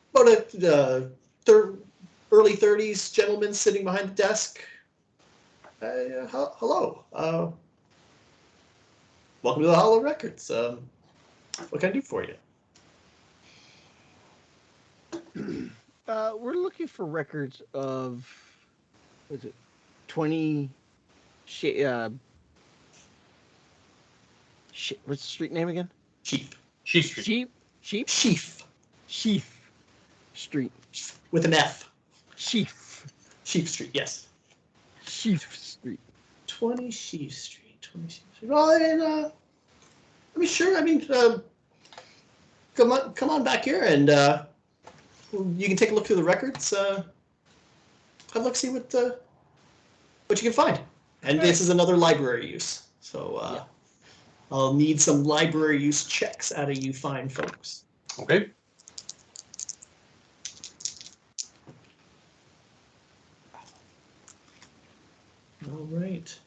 early 30s gentleman sitting behind the desk. Hello. Welcome to the Hollow Records. What can I do for you? We're looking for records of, what is it, 20... what's the street name again? Sheaf. Sheaf Street. Sheaf Street. With an F. Sheaf Street, yes. Sheaf Street. 20 Sheaf Street. 20 Sheaf Street. Well, come on back here, and you can take a look through the records. Have a look, see what you can find. And this is another library use, so I'll need some library use checks out of you fine folks. Okay. All right.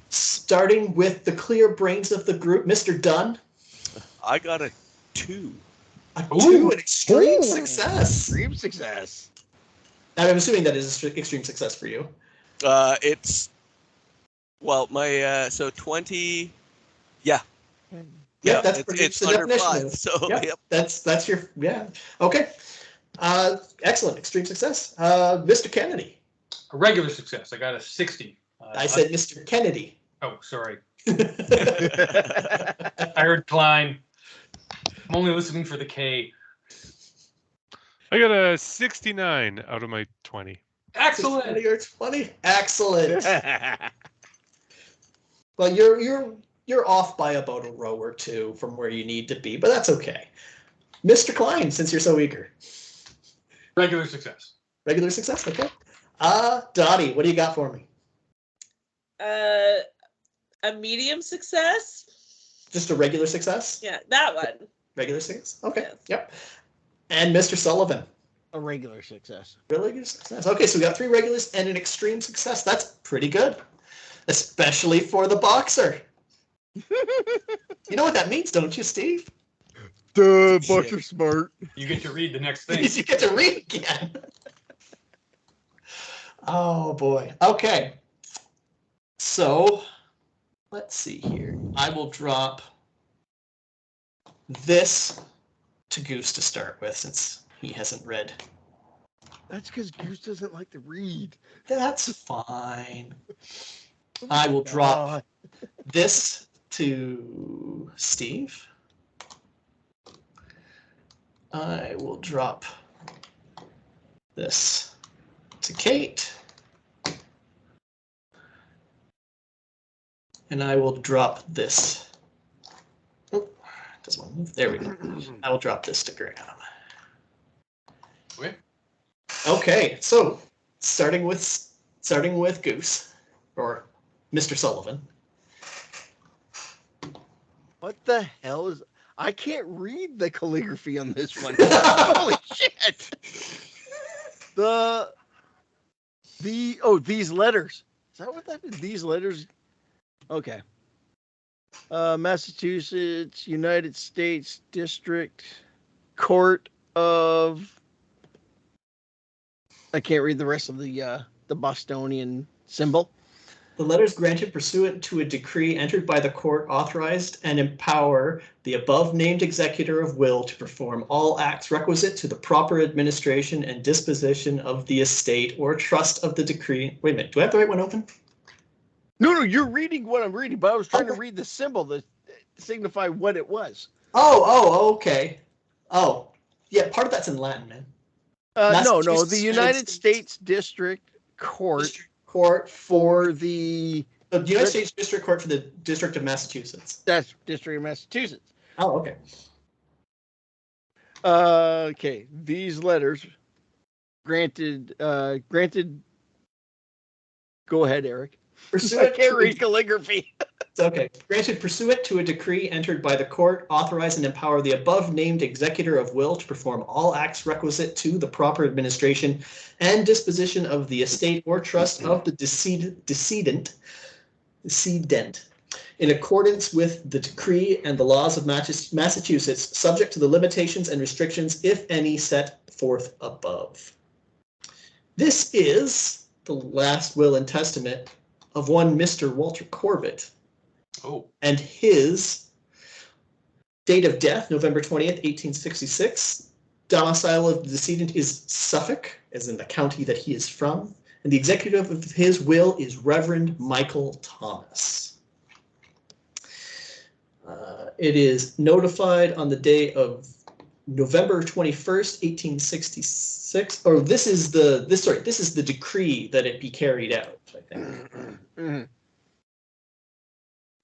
Starting with the clear brains of the group, Mr. Dunn. I got a 2. A 2, an extreme success. Extreme success. I'm assuming that is an extreme success for you. It's, well, my, so 20, yeah. Yeah, that's it's the under definition. 5, so, Yep. That's your, yeah. Okay. Excellent, extreme success. Mr. Kennedy. A regular success. I got a 60. I said Mr. Kennedy. Oh, sorry. I heard Klein. I'm only listening for the K. I got a 69 out of my 20. Excellent. 20 or 20. Excellent. Well, you're off by about a row or two from where you need to be, but that's okay. Mr. Klein, since you're so eager. Regular success. Regular success, okay. Dottie, what do you got for me? A medium success. Just a regular success? Yeah, that one. Regular success? Okay, Yes. Yep. And Mr. Sullivan? A regular success. Regular success. Okay, so we got 3 regulars and an extreme success. That's pretty good, especially for the boxer. You know what that means, don't you, Steve? Duh, Boxer smart. You get to read the next thing. You get to read again. Oh boy. Okay. So let's see here. I will drop this to Goose to start with, since he hasn't read. That's because Goose doesn't like to read. That's fine. I will drop this to Steve. I will drop this to Kate. And I will drop this. Oh, doesn't want to move. There we go. I will drop this to Graham. Okay. Okay, so starting with Goose, or Mr. Sullivan. What the hell is... I can't read the calligraphy on this one. Holy shit! These letters. Is that what that is? These letters? Okay. Massachusetts, United States District Court of... I can't read the rest of the Bostonian symbol. The letters granted pursuant to a decree entered by the court authorized and empower the above-named executor of will to perform all acts requisite to the proper administration and disposition of the estate or trust of the decree. Wait a minute, do I have the right one open? No, you're reading what I'm reading, but I was trying to read the symbol to signify what it was. Okay. Oh, yeah, part of that's in Latin, man. No, the United States District Court for the United States District Court for the District of Massachusetts. That's District of Massachusetts. Oh, okay. Okay, these letters granted. Go ahead, Eric. I Pursuant can't to read calligraphy. It's okay. Granted, pursuant to a decree entered by the court, authorize and empower the above-named executor of will to perform all acts requisite to the proper administration and disposition of the estate or trust of the decedent, in accordance with the decree and the laws of Massachusetts, subject to the limitations and restrictions, if any, set forth above. This is the last will and testament of one Mr. Walter Corbett. Oh. And his date of death, November 20th, 1866. Domicile of the decedent is Suffolk, as in the county that he is from. And the executive of his will is Reverend Michael Thomas. It is notified on the day of November 21st, 1866. Or this is the decree that it be carried out, I think.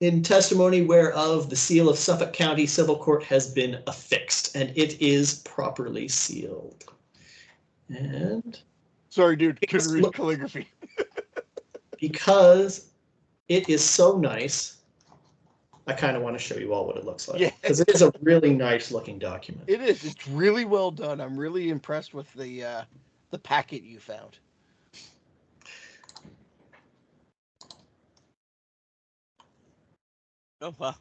In testimony whereof the seal of Suffolk County Civil Court has been affixed, and it is properly sealed. And sorry, dude, couldn't read calligraphy. Because it is so nice, I kind of want to show you all what it looks like. Because it is a really nice looking document. It is. It's really well done. I'm really impressed with the packet you found. Oh, wow.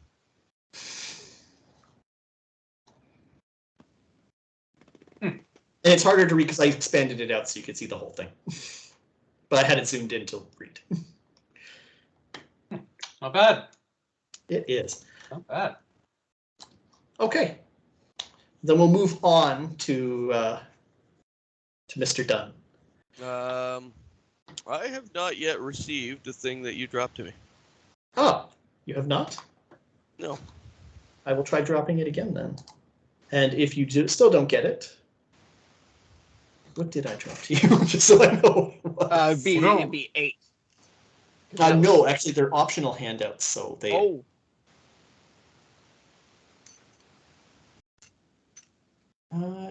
And it's harder to read because I expanded it out so you could see the whole thing. But I had it zoomed in to read. Not bad. It is. Not bad. Okay. Then we'll move on to Mr. Dunn. I have not yet received the thing that you dropped to me. Oh, you have not? No. I will try dropping it again then. And if you still don't get it, what did I drop to you? Just so I know what it was. It'd be 8. No, actually, they're optional handouts, so they. Oh.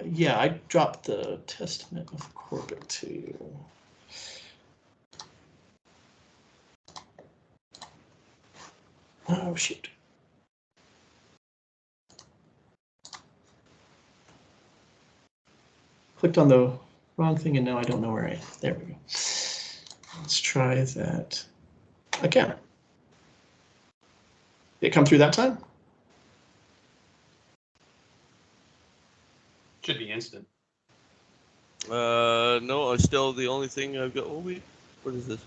Yeah, I dropped the Testament of Corbett to you. Oh, shoot. Clicked on the wrong thing and now I don't know where there we go. Let's try that again. Did it come through that time? Should be instant. No, still the only thing I've got. Oh, wait. What is this?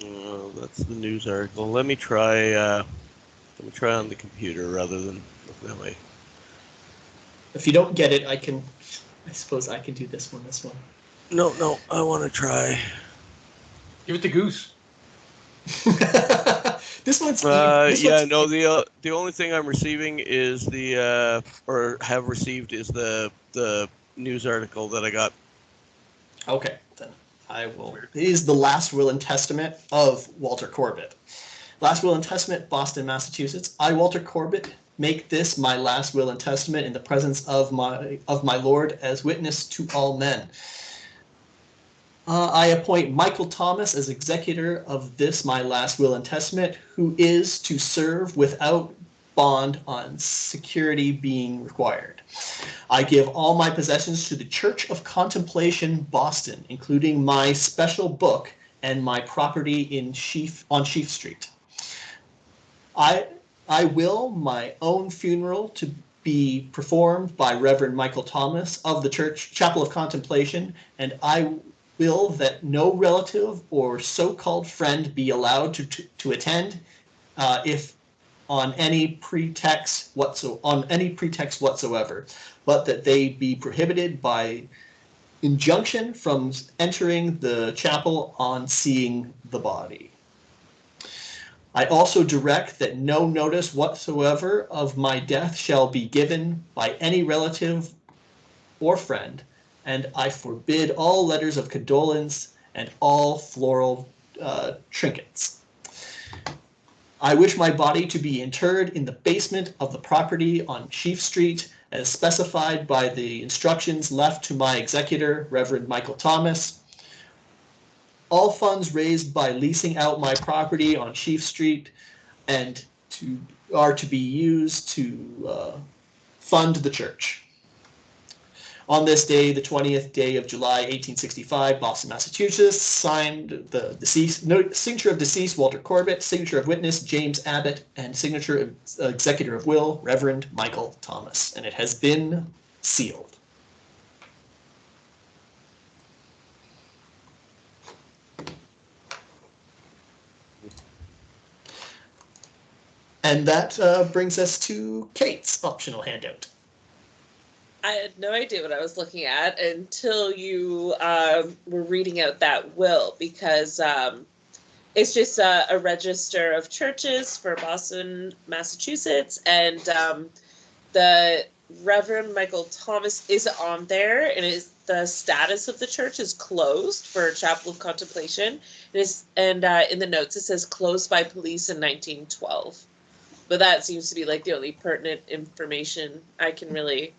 Oh, that's the news article. Let me try on the computer rather than looking at my. If you don't get it, I suppose I can do this one. No, I want to try. Give it to Goose. This one's. The only thing I'm receiving is or have received is the news article that I got. Okay, then I will. It is the last will and testament of Walter Corbett. Last will and testament, Boston, Massachusetts. I, Walter Corbett, make this my last will and testament in the presence of my Lord as witness to all men. I appoint Michael Thomas as executor of this my last will and testament, who is to serve without bond on security being required. I give all my possessions to the Church of Contemplation, Boston, including my special book and my property on Sheaf Street. I will my own funeral to be performed by Reverend Michael Thomas of the Chapel of Contemplation, and I will that no relative or so-called friend be allowed to attend, if on any pretext whatsoever, but that they be prohibited by injunction from entering the chapel on seeing the body. I also direct that no notice whatsoever of my death shall be given by any relative or friend, and I forbid all letters of condolence and all floral trinkets. I wish my body to be interred in the basement of the property on Sheaf Street, as specified by the instructions left to my executor, Reverend Michael Thomas. All funds raised by leasing out my property on Sheaf Street are to be used to fund the church. On this day, the 20th day of July, 1865, Boston, Massachusetts, signed the signature of deceased Walter Corbett, signature of witness James Abbott, and signature of executor of will, Reverend Michael Thomas. And it has been sealed. And that brings us to Kate's optional handout. I had no idea what I was looking at until you were reading out that will, because it's just a register of churches for Boston, Massachusetts, and the Reverend Michael Thomas is on there, and the status of the church is closed for Chapel of Contemplation. And in the notes it says closed by police in 1912. But that seems to be like the only pertinent information I can really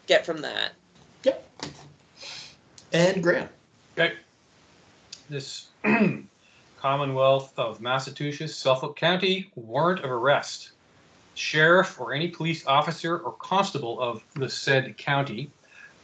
get from that. Yep. And Graham. Okay. This Commonwealth of Massachusetts, Suffolk County, warrant of arrest. Sheriff or any police officer or constable of the said county,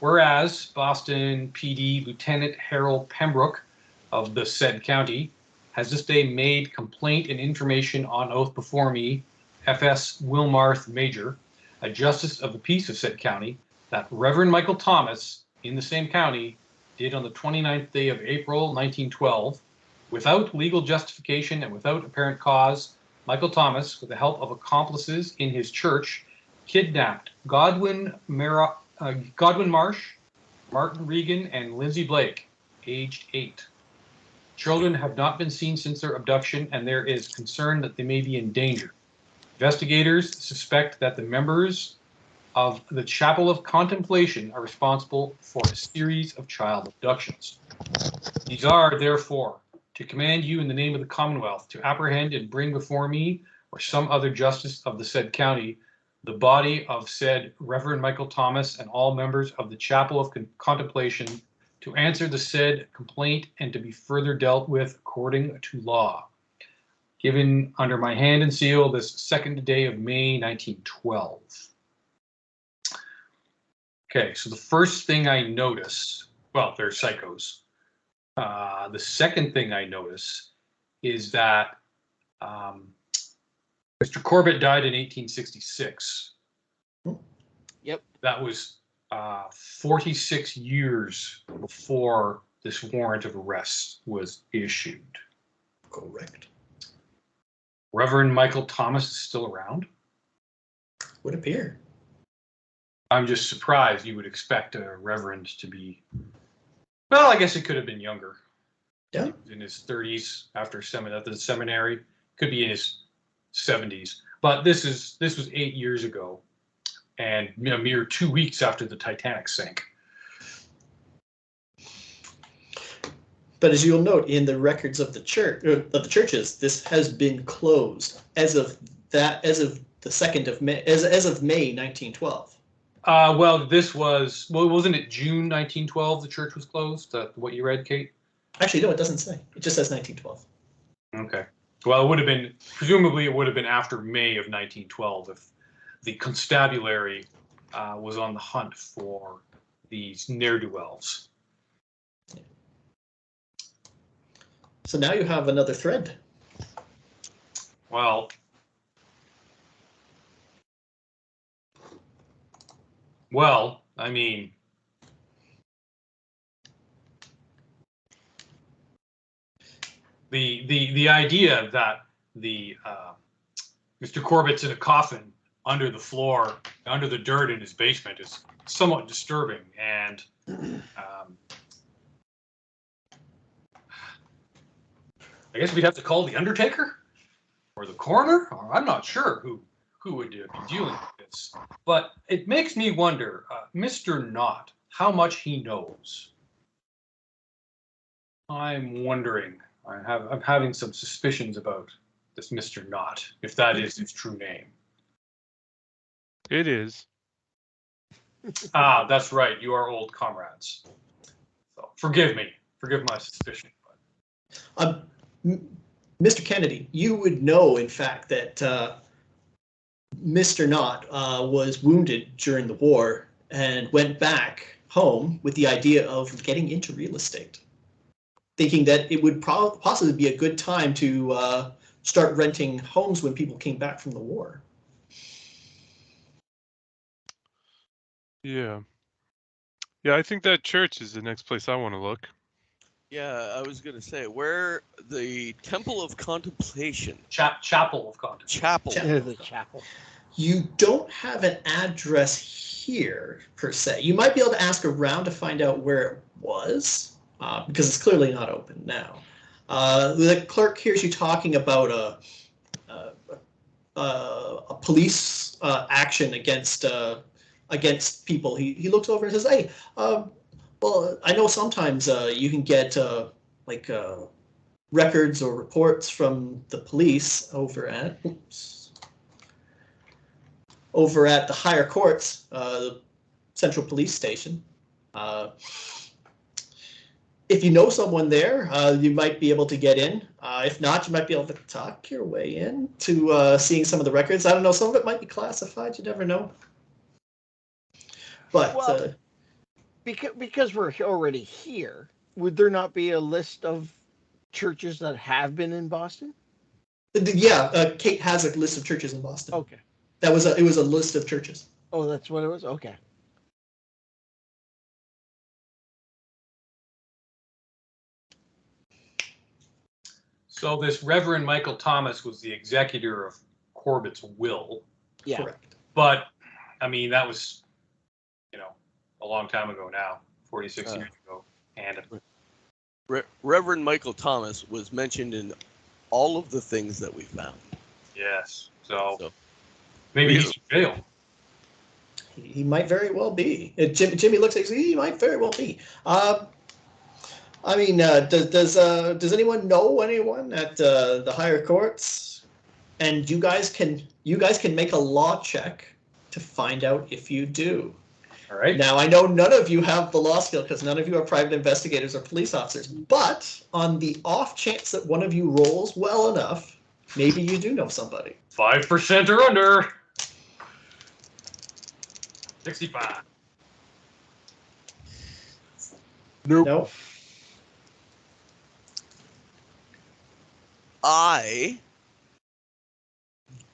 whereas Boston PD Lieutenant Harold Pembroke of the said county has this day made complaint and information on oath before me, FS Wilmarth Major, a justice of the peace of said county, that Reverend Michael Thomas in the same county did on the 29th day of April 1912, without legal justification and without apparent cause, Michael Thomas, with the help of accomplices in his church, kidnapped Godwin Marsh, Martin Regan, and Lindsay Blake, aged 8. Children have not been seen since their abduction, and there is concern that they may be in danger. Investigators suspect that the members of the Chapel of Contemplation are responsible for a series of child abductions. These are, therefore, to command you in the name of the Commonwealth to apprehend and bring before me or some other justice of the said county the body of said Reverend Michael Thomas and all members of the Chapel of Contemplation to answer the said complaint and to be further dealt with according to law. Given under my hand and seal this 2nd day of May 1912. Okay, so the first thing I notice, well, they're psychos. The second thing I notice is that Mr. Corbett died in 1866. Yep. That was 46 years before this warrant of arrest was issued. Correct. Reverend Michael Thomas is still around? Would appear. I'm just surprised. You would expect a reverend to be, well, I guess it could have been younger. Yeah. In his 30s after the seminary, could be in his 70s. But this was 8 years ago, and a mere 2 weeks after the Titanic sank. But as you'll note in the records of the churches, this has been closed as of the 2nd of May, as of May 1912. Well, wasn't it June 1912 the church was closed? What you read, Kate? Actually, no, it doesn't say. It just says 1912. Okay. Well, it would have been, presumably it would have been after May of 1912 if the constabulary was on the hunt for these ne'er-do-wells. So now you have another thread. Well, I mean, the idea that the Mr. Corbett's in a coffin under the floor, under the dirt in his basement is somewhat disturbing, and I guess we'd have to call the undertaker or the coroner, or I'm not sure who would be dealing with this. But it makes me wonder, Mr. Knott, how much he knows. I'm wondering. I'm having some suspicions about this Mr. Knott, if that is his true name. It is. Ah, that's right. You are old comrades. So forgive me. Forgive my suspicion. Mr. Kennedy, you would know, in fact, that Mr. Knott was wounded during the war and went back home with the idea of getting into real estate, thinking that it would possibly be a good time to start renting homes when people came back from the war. Yeah. Yeah, I think that church is the next place I want to look. Yeah, I was going to say, where the Temple of Contemplation. Chapel of Contemplation. Chapel. The chapel. You don't have an address here, per se. You might be able to ask around to find out where it was, because it's clearly not open now. The clerk hears you talking about a police action against people. He looks over and says, "Hey, well, I know sometimes you can get records or reports from the police over at the higher courts, the central police station. If you know someone there, you might be able to get in. If not, you might be able to talk your way in to seeing some of the records. I don't know, some of it might be classified, you never know. But Well, because we're already here, would there not be a list of churches that have been in Boston? yeah, Kate has a list of churches in Boston. Okay. It was a list of churches. Oh, that's what it was? Okay. So this Reverend Michael Thomas was the executor of Corbett's will. Yeah. Correct. But, I mean, that was, a long time ago now, 46 years ago. And Reverend Michael Thomas was mentioned in all of the things that we found. yes, so maybe he's in jail. He might very well be. Jimmy looks like he might very well be. I mean, does anyone know anyone at the higher courts? And you guys can make a law check to find out if you do. All right. Now, I know none of you have the law skill because none of you are private investigators or police officers. But on the off chance that one of you rolls well enough, maybe you do know somebody. 5% or under. 65. Nope. No. I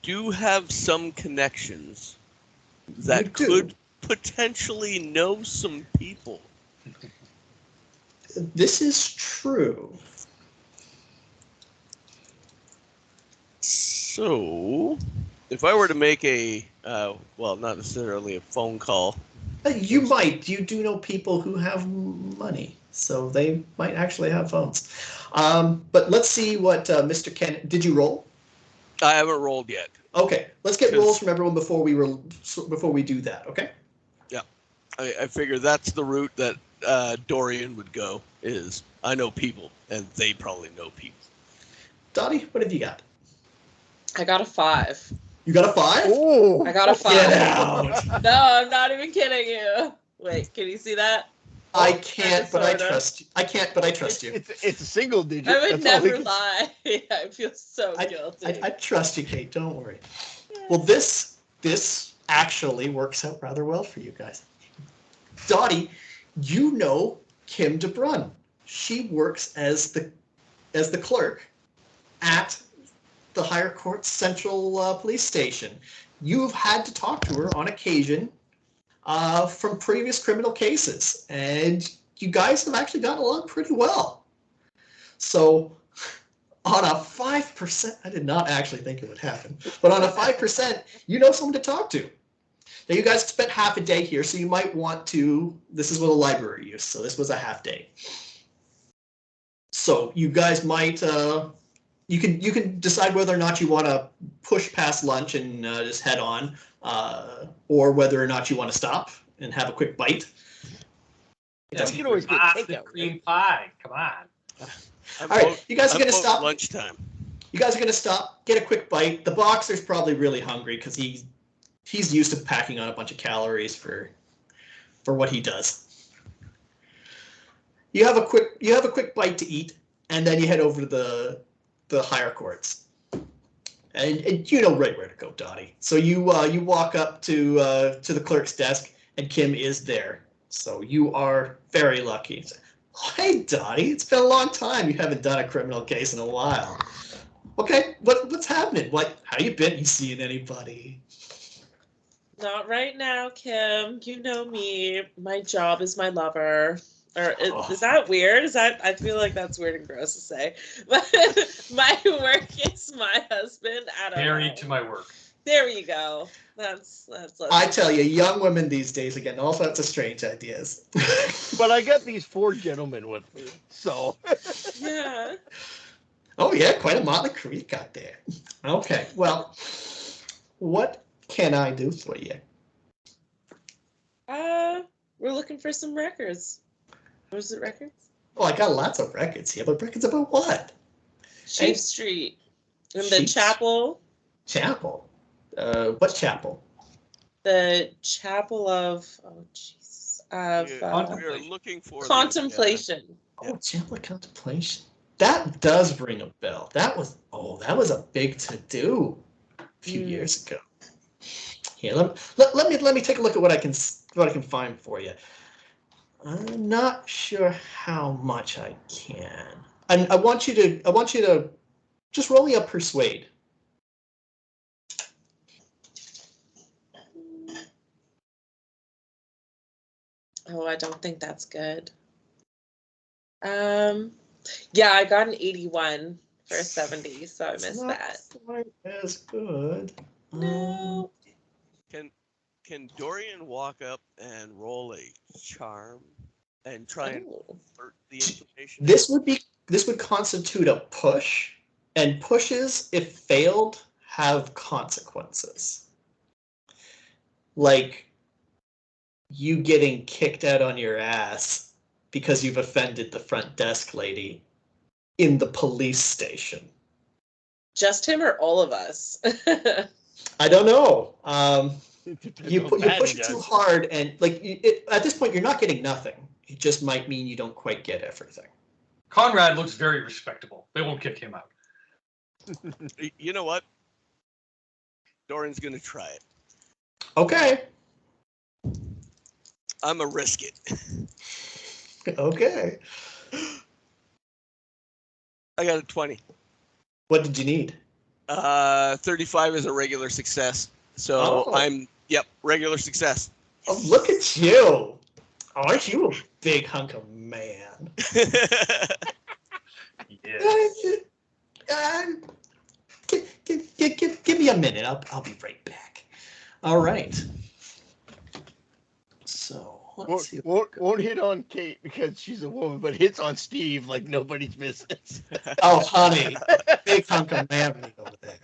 do have some connections that could potentially know some people. This is true. So, if I were to make a, well, not necessarily a phone call. You might. You do know people who have money, so they might actually have phones. But let's see what Mr. Ken. Did you roll? I haven't rolled yet. Okay, let's get rolls from everyone before we do that. Okay. Yeah, I figure that's the route that Dorian would go. Is I know people, and they probably know people. Dottie, what have you got? I got a 5. You got a 5? Oh, I got a 5. Get out! No, I'm not even kidding you. Wait, can you see that? I can't, but I Sorta. trust you. I can't, but I trust you. It's a single digit. I would That's all we never can- lie. I feel so guilty. I trust you, Kate. Don't worry. Well, this actually works out rather well for you guys. Dottie, you know Kim DeBrun. She works as the clerk at the higher court central police station. You've had to talk to her on occasion from previous criminal cases, and you guys have actually gotten along pretty well. So on a 5%, I did not actually think it would happen, but on a 5%, you know someone to talk to. Now you guys spent half a day here, so you might want to, this is what a library used, so this was a half day. So you guys might, you can decide whether or not you want to push past lunch and just head on, or whether or not you want to stop and have a quick bite. It Yeah, doesn't. You can always get the takeout, cream pie. Come on. I'm All right, out- you guys are I'm gonna out stop. lunchtime. You guys are gonna stop, get a quick bite. The boxer's probably really hungry because he's used to packing on a bunch of calories for what he does. You have a quick bite to eat, and then you head over to the higher courts. And you know right where to go, Dottie. So you walk up to the clerk's desk, and Kim is there. So you are very lucky. Hey, Dottie, it's been a long time. You haven't done a criminal case in a while. Okay, what's happening? How you been? You seeing anybody? Not right now, Kim. You know me. My job is my lover. Or is that weird? I feel like that's weird and gross to say. But my work is my husband. I don't know. Married to my work. There you go. That's I tell you, young women these days are getting all sorts of strange ideas. But I got these 4 gentlemen with me, so. yeah. Oh yeah, quite a motley crew you got there. Okay, well, what can I do for you? We're looking for some records. Was it records? Well, I got lots of records here, but records about what? Sheaf Hey. Street. And the Sheaf- chapel. Chapel. What chapel? The chapel of Jesus. Of We are looking for the, contemplation. Oh, Chapel of Contemplation. That does ring a bell. That was a big to-do a few years ago. Here, let me take a look at what I can find for you. I'm not sure how much I can. I want you to just roll me a persuade. Oh, I don't think that's good. Yeah, I got an 81 for a 70, so I missed Not that. quite as good. No. Can Dorian walk up and roll a charm and try and Oh. convert the information? This would constitute a push, and pushes, if failed, have consequences. Like you getting kicked out on your ass because you've offended the front desk lady in the police station. Just him or all of us? I don't know. You on push it that, too guys. hard, and at this point you're not getting nothing. It just might mean you don't quite get everything. Conrad looks very respectable. They won't kick him out. You know what? Dorian's gonna try it. Okay. I'm a risk it. Okay. I got a 20. What did you need? 35 is a regular success. So Oh. regular success. Oh, look at you. Aren't you a big hunk of man? Yes. Give me a minute. I'll be right back. All right. So let's see. Won't hit on Kate because she's a woman, but hits on Steve like nobody's business. Oh, honey, big hunk of man over there.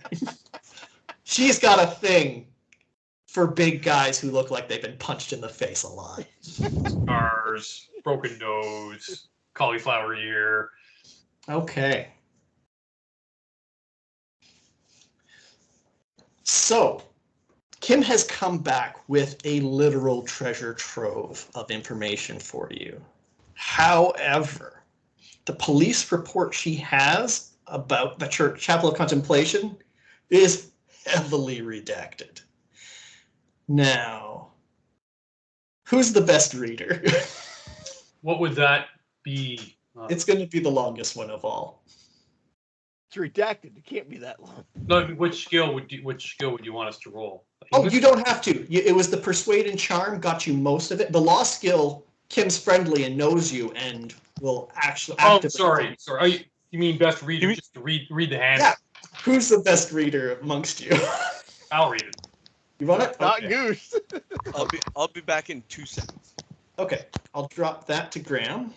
She's got a thing for big guys who look like they've been punched in the face a lot. Scars, broken nose, cauliflower ear. Okay. So, Kim has come back with a literal treasure trove of information for you. However, the police report she has about the Church Chapel of Contemplation is heavily redacted. Now, who's the best reader? What would that be? It's going to be the longest one of all. It's redacted. It can't be that long. No, which skill would you want us to roll? Oh, you don't have to. It was the persuade and charm got you most of it. The law skill, Kim's friendly and knows you and will actually. Oh, sorry. Oh, you mean best reader? mean- Just to read the hand. Yeah. Who's the best reader amongst you? I'll read it. You want it? Not Okay. Goose. I'll be back in 2 seconds. Okay, I'll drop that to Graham.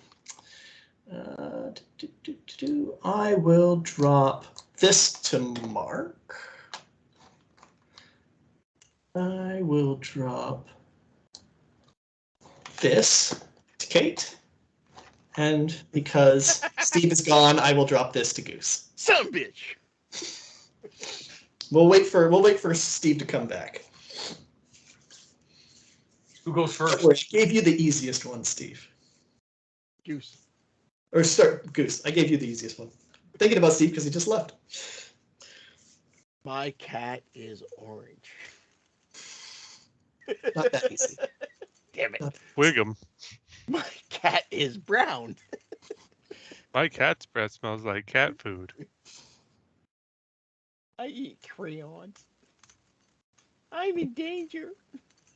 I will drop this to Mark. I will drop this to to Kate. And because Steve is gone, I will drop this to Goose. Son of a bitch. We'll wait for Steve to come back. Who goes first? I gave you the easiest one, Steve. Goose. Or start Goose. I gave you the easiest one. Thinking about Steve because he just left. My cat is orange. Not that easy. Damn it. Wiggum. My cat is brown. My cat's breath smells like cat food. I eat crayons. I'm in danger.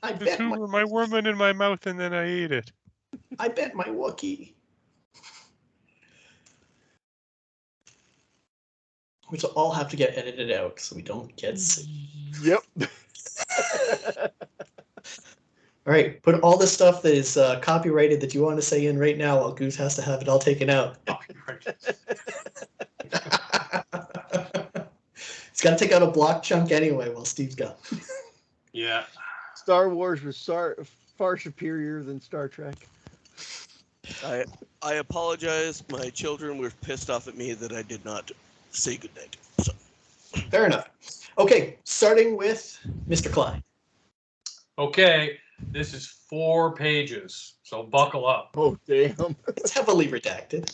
I The bet tumor my worm went in my mouth and then I ate it. I bet my Wookiee. Which will all have to get edited out so we don't get sick. Yep. All right, put all the stuff that is copyrighted that you want to say in right now while Goose has to have it all taken out. He's got to take out a block chunk anyway while Steve's gone. Yeah. Star Wars was far superior than Star Trek. I apologize. My children were pissed off at me that I did not say goodnight. So. Fair enough. Okay, starting with Mr. Klein. Okay, this is 4 pages, so buckle up. Oh, damn. It's heavily redacted.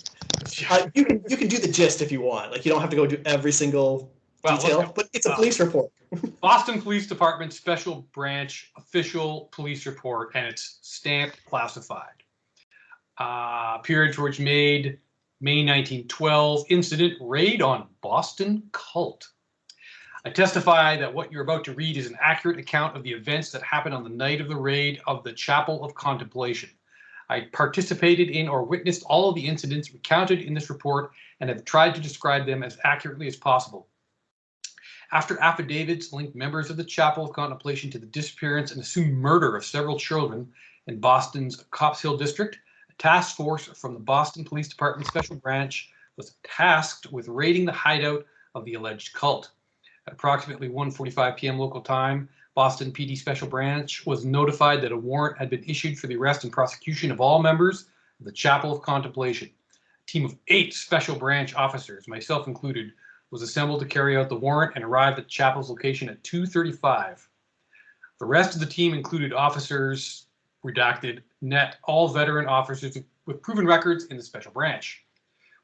You can do the gist if you want. Like, you don't have to go do every single detail, but it's a police report. Boston Police Department Special Branch official police report, and it's stamped classified. Period for which made May 1912 incident raid on Boston cult. I testify that what you're about to read is an accurate account of the events that happened on the night of the raid of the Chapel of Contemplation. I participated in or witnessed all of the incidents recounted in this report and have tried to describe them as accurately as possible. After affidavits linked members of the Chapel of Contemplation to the disappearance and assumed murder of several children in Boston's Copp's Hill district, a task force from the Boston Police Department Special Branch was tasked with raiding the hideout of the alleged cult. At approximately 1:45 p.m. local time, Boston PD Special Branch was notified that a warrant had been issued for the arrest and prosecution of all members of the Chapel of Contemplation. A team of 8 Special Branch officers, myself included, was assembled to carry out the warrant and arrived at the chapel's location at 2:35. The rest of the team included officers, redacted, net, all veteran officers with proven records in the Special Branch.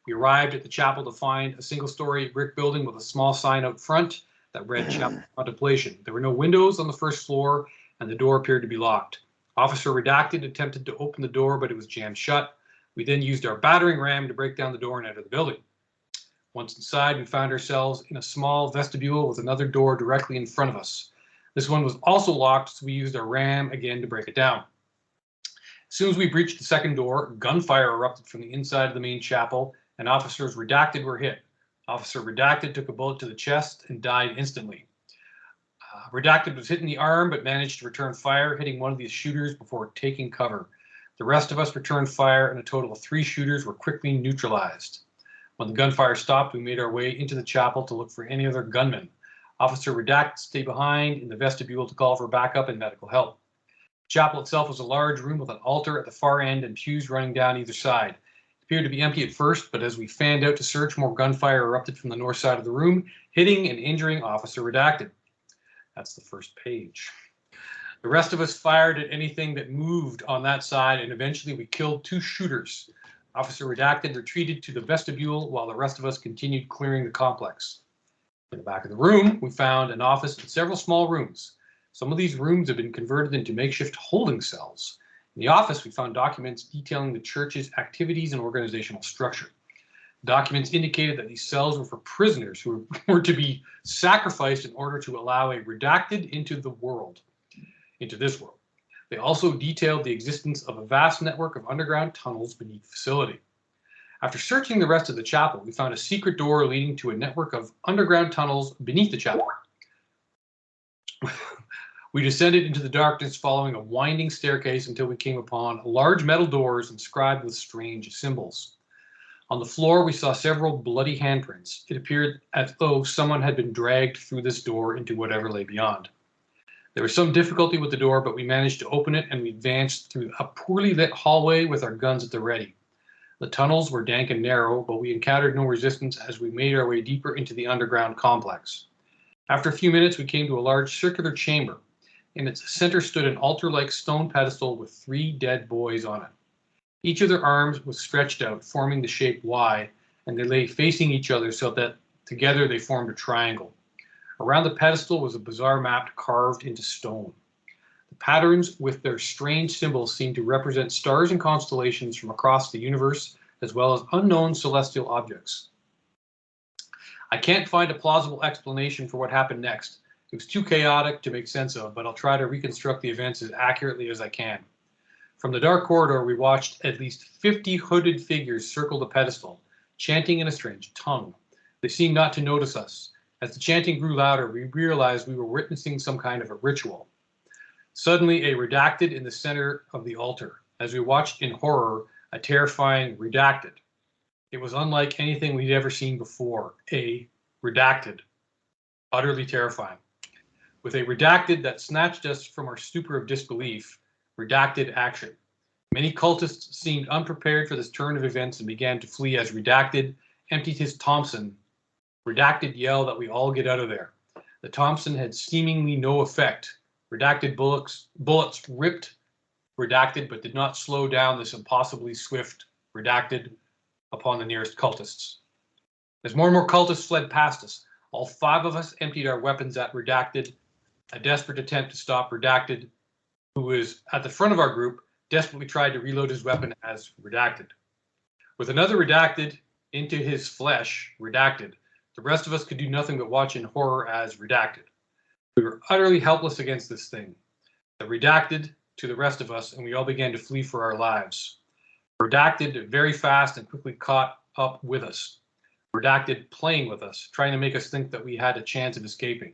We arrived at the chapel to find a single-story brick building with a small sign out front that read Chapel of Contemplation. There were no windows on the first floor, and the door appeared to be locked. Officer Redacted attempted to open the door, but it was jammed shut. We then used our battering ram to break down the door and enter the building. Once inside, we found ourselves in a small vestibule with another door directly in front of us. This one was also locked, so we used our ram again to break it down. As soon as we breached the second door, gunfire erupted from the inside of the main chapel, and Officers Redacted were hit. Officer Redacted took a bullet to the chest and died instantly. Redacted was hit in the arm, but managed to return fire, hitting one of these shooters before taking cover. The rest of us returned fire, and a total of 3 shooters were quickly neutralized. When the gunfire stopped, we made our way into the chapel to look for any other gunmen. Officer Redacted stayed behind in the vestibule to call for backup and medical help. The chapel itself was a large room with an altar at the far end and pews running down either side. It appeared to be empty at first, but as we fanned out to search, more gunfire erupted from the north side of the room, hitting and injuring Officer Redacted. That's the first page. The rest of us fired at anything that moved on that side, and eventually we killed 2 shooters. Officer Redacted retreated to the vestibule while the rest of us continued clearing the complex. In the back of the room, we found an office and several small rooms. Some of these rooms have been converted into makeshift holding cells. In the office, we found documents detailing the church's activities and organizational structure. Documents indicated that these cells were for prisoners who were to be sacrificed in order to allow a redacted into this world. They also detailed the existence of a vast network of underground tunnels beneath the facility. After searching the rest of the chapel, we found a secret door leading to a network of underground tunnels beneath the chapel. We descended into the darkness following a winding staircase until we came upon large metal doors inscribed with strange symbols. On the floor, we saw several bloody handprints. It appeared as though someone had been dragged through this door into whatever lay beyond. There was some difficulty with the door, but we managed to open it, and we advanced through a poorly lit hallway with our guns at the ready. The tunnels were dank and narrow, but we encountered no resistance as we made our way deeper into the underground complex. After a few minutes, we came to a large circular chamber. In its center stood an altar-like stone pedestal with 3 dead boys on it. Each of their arms was stretched out, forming the shape Y, and they lay facing each other so that together they formed a triangle. Around the pedestal was a bizarre map carved into stone. The patterns with their strange symbols seemed to represent stars and constellations from across the universe, as well as unknown celestial objects. I can't find a plausible explanation for what happened next. It was too chaotic to make sense of, but I'll try to reconstruct the events as accurately as I can. From the dark corridor, we watched at least 50 hooded figures circle the pedestal, chanting in a strange tongue. They seemed not to notice us. As the chanting grew louder, we realized we were witnessing some kind of a ritual. Suddenly, a redacted in the center of the altar. As we watched in horror, a terrifying redacted. It was unlike anything we'd ever seen before. A redacted. Utterly terrifying. With a redacted that snatched us from our stupor of disbelief, redacted action. Many cultists seemed unprepared for this turn of events and began to flee as redacted emptied his Thompson. Redacted yelled that we all get out of there. The Thompson had seemingly no effect. Redacted bullets ripped redacted but did not slow down this impossibly swift redacted upon the nearest cultists. As more and more cultists fled past us, all 5 of us emptied our weapons at redacted, a desperate attempt to stop redacted, who was at the front of our group, desperately tried to reload his weapon as redacted. With another redacted into his flesh, redacted, the rest of us could do nothing but watch in horror as redacted. We were utterly helpless against this thing. The redacted to the rest of us, and we all began to flee for our lives. Redacted very fast and quickly caught up with us. Redacted playing with us, trying to make us think that we had a chance of escaping.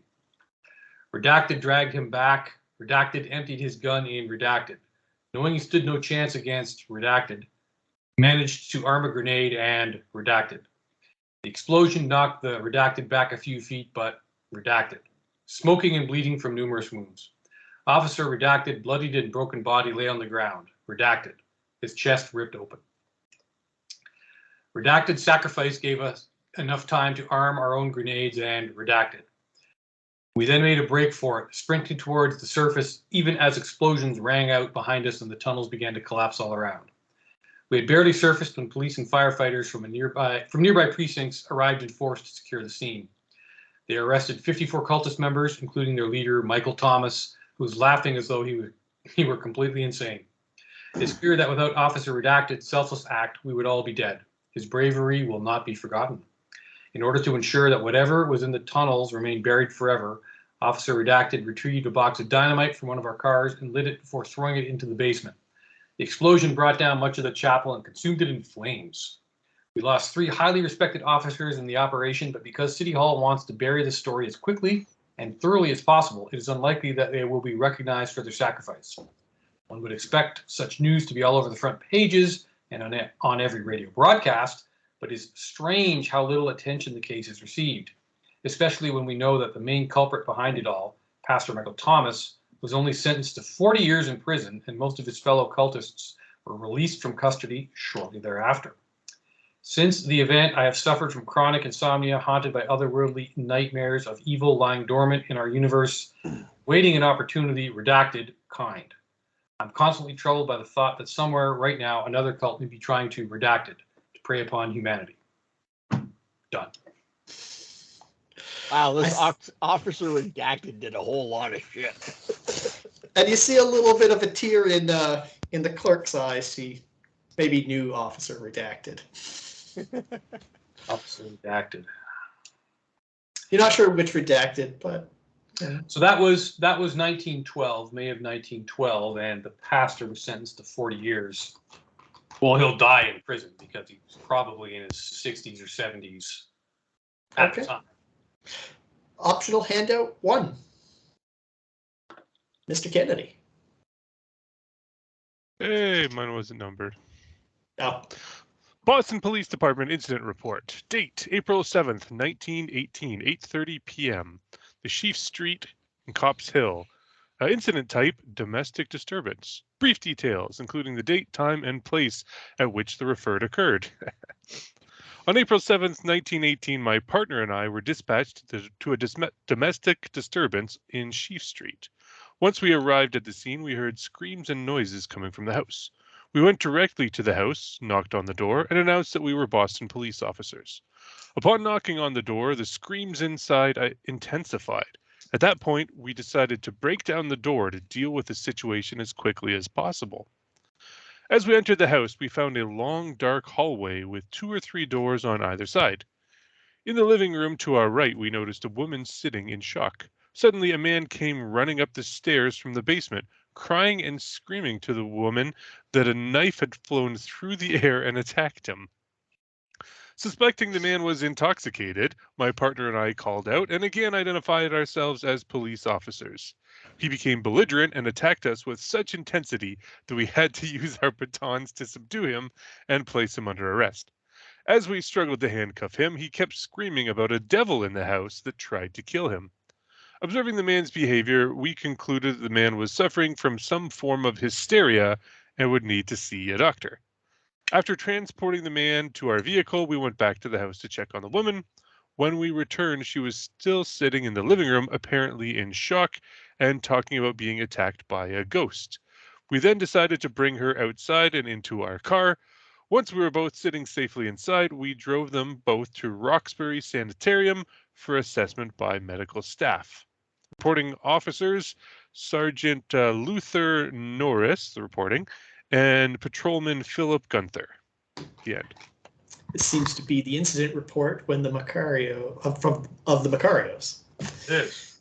Redacted dragged him back. Redacted emptied his gun in redacted. Knowing he stood no chance against redacted, managed to arm a grenade and redacted. The explosion knocked the redacted back a few feet, but redacted. Smoking and bleeding from numerous wounds. Officer redacted, bloodied and broken body lay on the ground. Redacted. His chest ripped open. Redacted sacrifice gave us enough time to arm our own grenades and redacted. We then made a break for it, sprinting towards the surface even as explosions rang out behind us and the tunnels began to collapse all around. We had barely surfaced when police and firefighters from nearby precincts arrived in force to secure the scene. They arrested 54 cultist members, including their leader, Michael Thomas, who was laughing as though he were completely insane. His fear that without Officer Redacted's selfless act, we would all be dead. His bravery will not be forgotten. In order to ensure that whatever was in the tunnels remained buried forever, Officer Redacted retrieved a box of dynamite from one of our cars and lit it before throwing it into the basement. The explosion brought down much of the chapel and consumed it in flames. We lost 3 highly respected officers in the operation, but because City Hall wants to bury the story as quickly and thoroughly as possible, it is unlikely that they will be recognized for their sacrifice. One would expect such news to be all over the front pages and on every radio broadcast, but it's strange how little attention the case has received, especially when we know that the main culprit behind it all, Pastor Michael Thomas, was only sentenced to 40 years in prison, and most of his fellow cultists were released from custody shortly thereafter. Since the event, I have suffered from chronic insomnia, haunted by otherworldly nightmares of evil lying dormant in our universe, waiting an opportunity, redacted, kind. I'm constantly troubled by the thought that somewhere right now another cult may be trying to redacted, to prey upon humanity. Done. Wow, this Officer Redacted did a whole lot of shit. And you see a little bit of a tear in the clerk's eyes. He maybe knew Officer Redacted. Officer Redacted. You're not sure which Redacted, but yeah. So that was 1912, May of 1912, and the pastor was sentenced to 40 years. Well, he'll die in prison because he was probably in his 60s or 70s at the time. Optional handout 1. Mr. Kennedy. Hey, mine wasn't numbered. Oh. Boston Police Department Incident Report. Date, April 7th, 1918, 8:30 p.m. The Sheaf St in Cops Hill. Incident type, domestic disturbance. Brief details, including the date, time, and place at which the referred occurred. On April 7th, 1918, my partner and I were dispatched to a domestic disturbance in Sheaf Street. Once we arrived at the scene, we heard screams and noises coming from the house. We went directly to the house, knocked on the door, and announced that we were Boston police officers. Upon knocking on the door, the screams inside intensified. At that point, we decided to break down the door to deal with the situation as quickly as possible. As we entered the house, we found a long, dark hallway with 2 or 3 doors on either side. In the living room to our right, we noticed a woman sitting in shock. Suddenly, a man came running up the stairs from the basement, crying and screaming to the woman that a knife had flown through the air and attacked him. Suspecting the man was intoxicated, my partner and I called out and again identified ourselves as police officers. He became belligerent and attacked us with such intensity that we had to use our batons to subdue him and place him under arrest. As we struggled to handcuff him, he kept screaming about a devil in the house that tried to kill him. Observing the man's behavior, we concluded that the man was suffering from some form of hysteria and would need to see a doctor. After transporting the man to our vehicle, we went back to the house to check on the woman. When we returned, she was still sitting in the living room, apparently in shock and talking about being attacked by a ghost. We then decided to bring her outside and into our car. Once we were both sitting safely inside, we drove them both to Roxbury Sanitarium for assessment by medical staff. Reporting officers, Sergeant Luther Norris, reporting, and Patrolman Philip Gunther. The end. This seems to be the incident report when the Macario of the Macarios. Yes.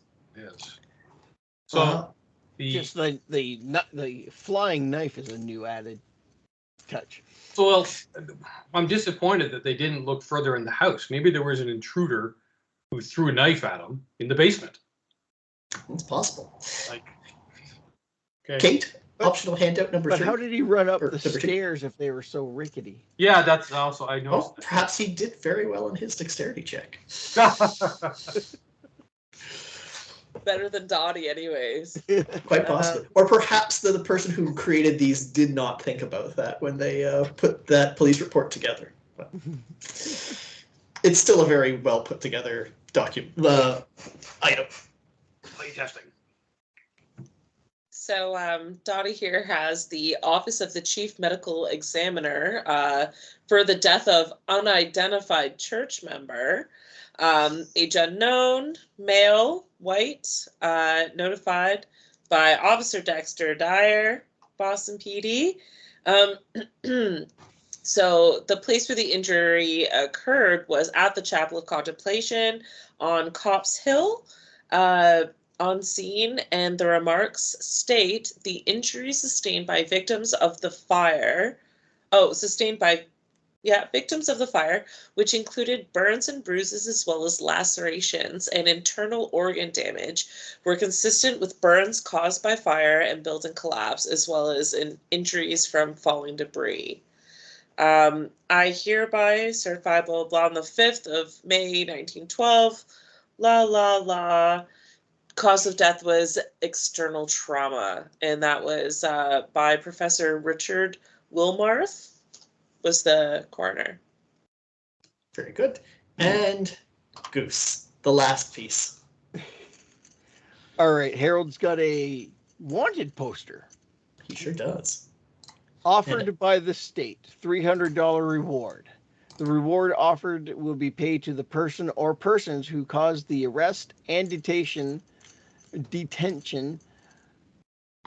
So just the flying knife is a new added touch. So well, I'm disappointed that they didn't look further in the house. Maybe there was an intruder who threw a knife at him in the basement. It's possible. Like, okay. Kate, optional handout number 3. But how did he run up Or the number 2. stairs if they were so rickety? Yeah, that's also I noticed. Oh, perhaps he did very well in his dexterity check. Better than Dottie, anyways. Quite possibly. Or perhaps the person who created these did not think about that when they put that police report together. But it's still a very well put together item. Play testing. So Dottie here has the Office of the Chief Medical Examiner for the death of unidentified church member. Age unknown, male, white, notified by Officer Dexter Dyer, Boston PD. So the place where the injury occurred was at the Chapel of Contemplation on Copp's Hill. On scene, and the remarks state the injury sustained by victims of the fire. Victims of the fire, which included burns and bruises as well as lacerations and internal organ damage, were consistent with burns caused by fire and building collapse, as well as injuries from falling debris. I hereby certify blah, blah, blah, on the 5th of May, 1912, la, la, la. Cause of death was external trauma, and that was by Professor Richard Wilmarth, was the coroner. Very good. And Goose, the last piece. All right, Harold's got a wanted poster. He sure does. Offered by the state, $300 reward. The reward offered will be paid to the person or persons who caused the arrest and detention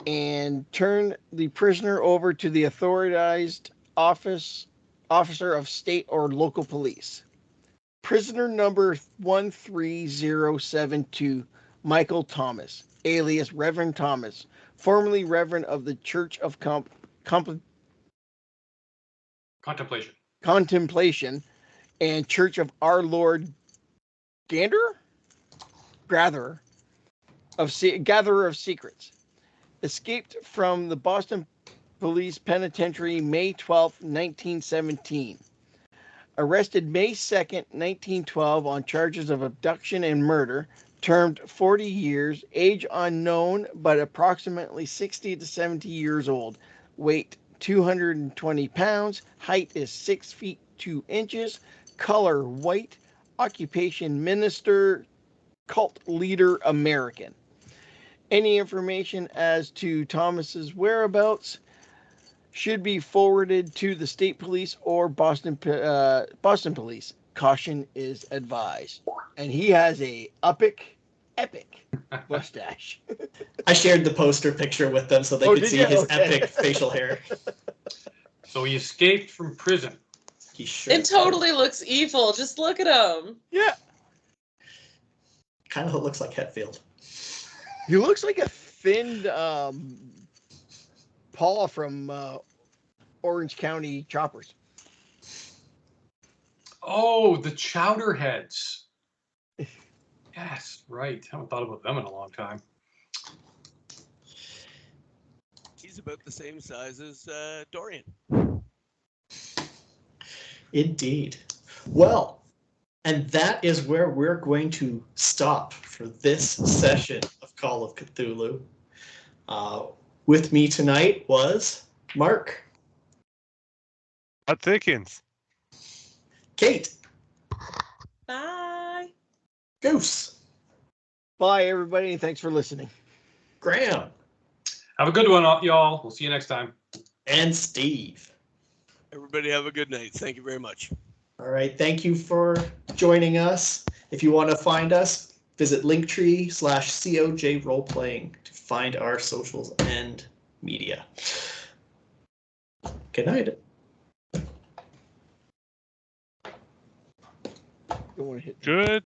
and turn the prisoner over to the authorized officer of state or local police. Prisoner number 13072, Michael Thomas, alias Reverend Thomas, formerly Reverend of the Church of Contemplation and Church of Our Lord Gatherer of Secrets, escaped from the Boston Police Penitentiary May 12, 1917. Arrested May 2nd, 1912 on charges of abduction and murder, termed 40 years, age unknown, but approximately 60 to 70 years old. Weight 220 pounds. Height is 6 feet 2 inches. Color white. Occupation minister. Cult leader American. Any information as to Thomas's whereabouts should be forwarded to the state police or Boston police. Caution is advised. And he has a epic mustache. I shared the poster picture with them so they could see his epic facial hair. So he escaped from prison. He sure It totally looks evil. Just look at him. Yeah. Kind of looks like Hetfield. He looks like a thinned Paul from Orange County Choppers. Oh, the Chowderheads. Yes, right. Haven't thought about them in a long time. He's about the same size as Dorian. Indeed. Well, and that is where we're going to stop for this session of Call of Cthulhu. With me tonight was Mark. Thickens. Kate. Bye. Goose. Bye, everybody, and thanks for listening. Graham. Have a good one, y'all. We'll see you next time. And Steve. Everybody have a good night. Thank you very much. All right. Thank you for joining us. If you want to find us, visit linktree/COJ roleplaying to find our socials and media. Good night. Don't want to hit. Good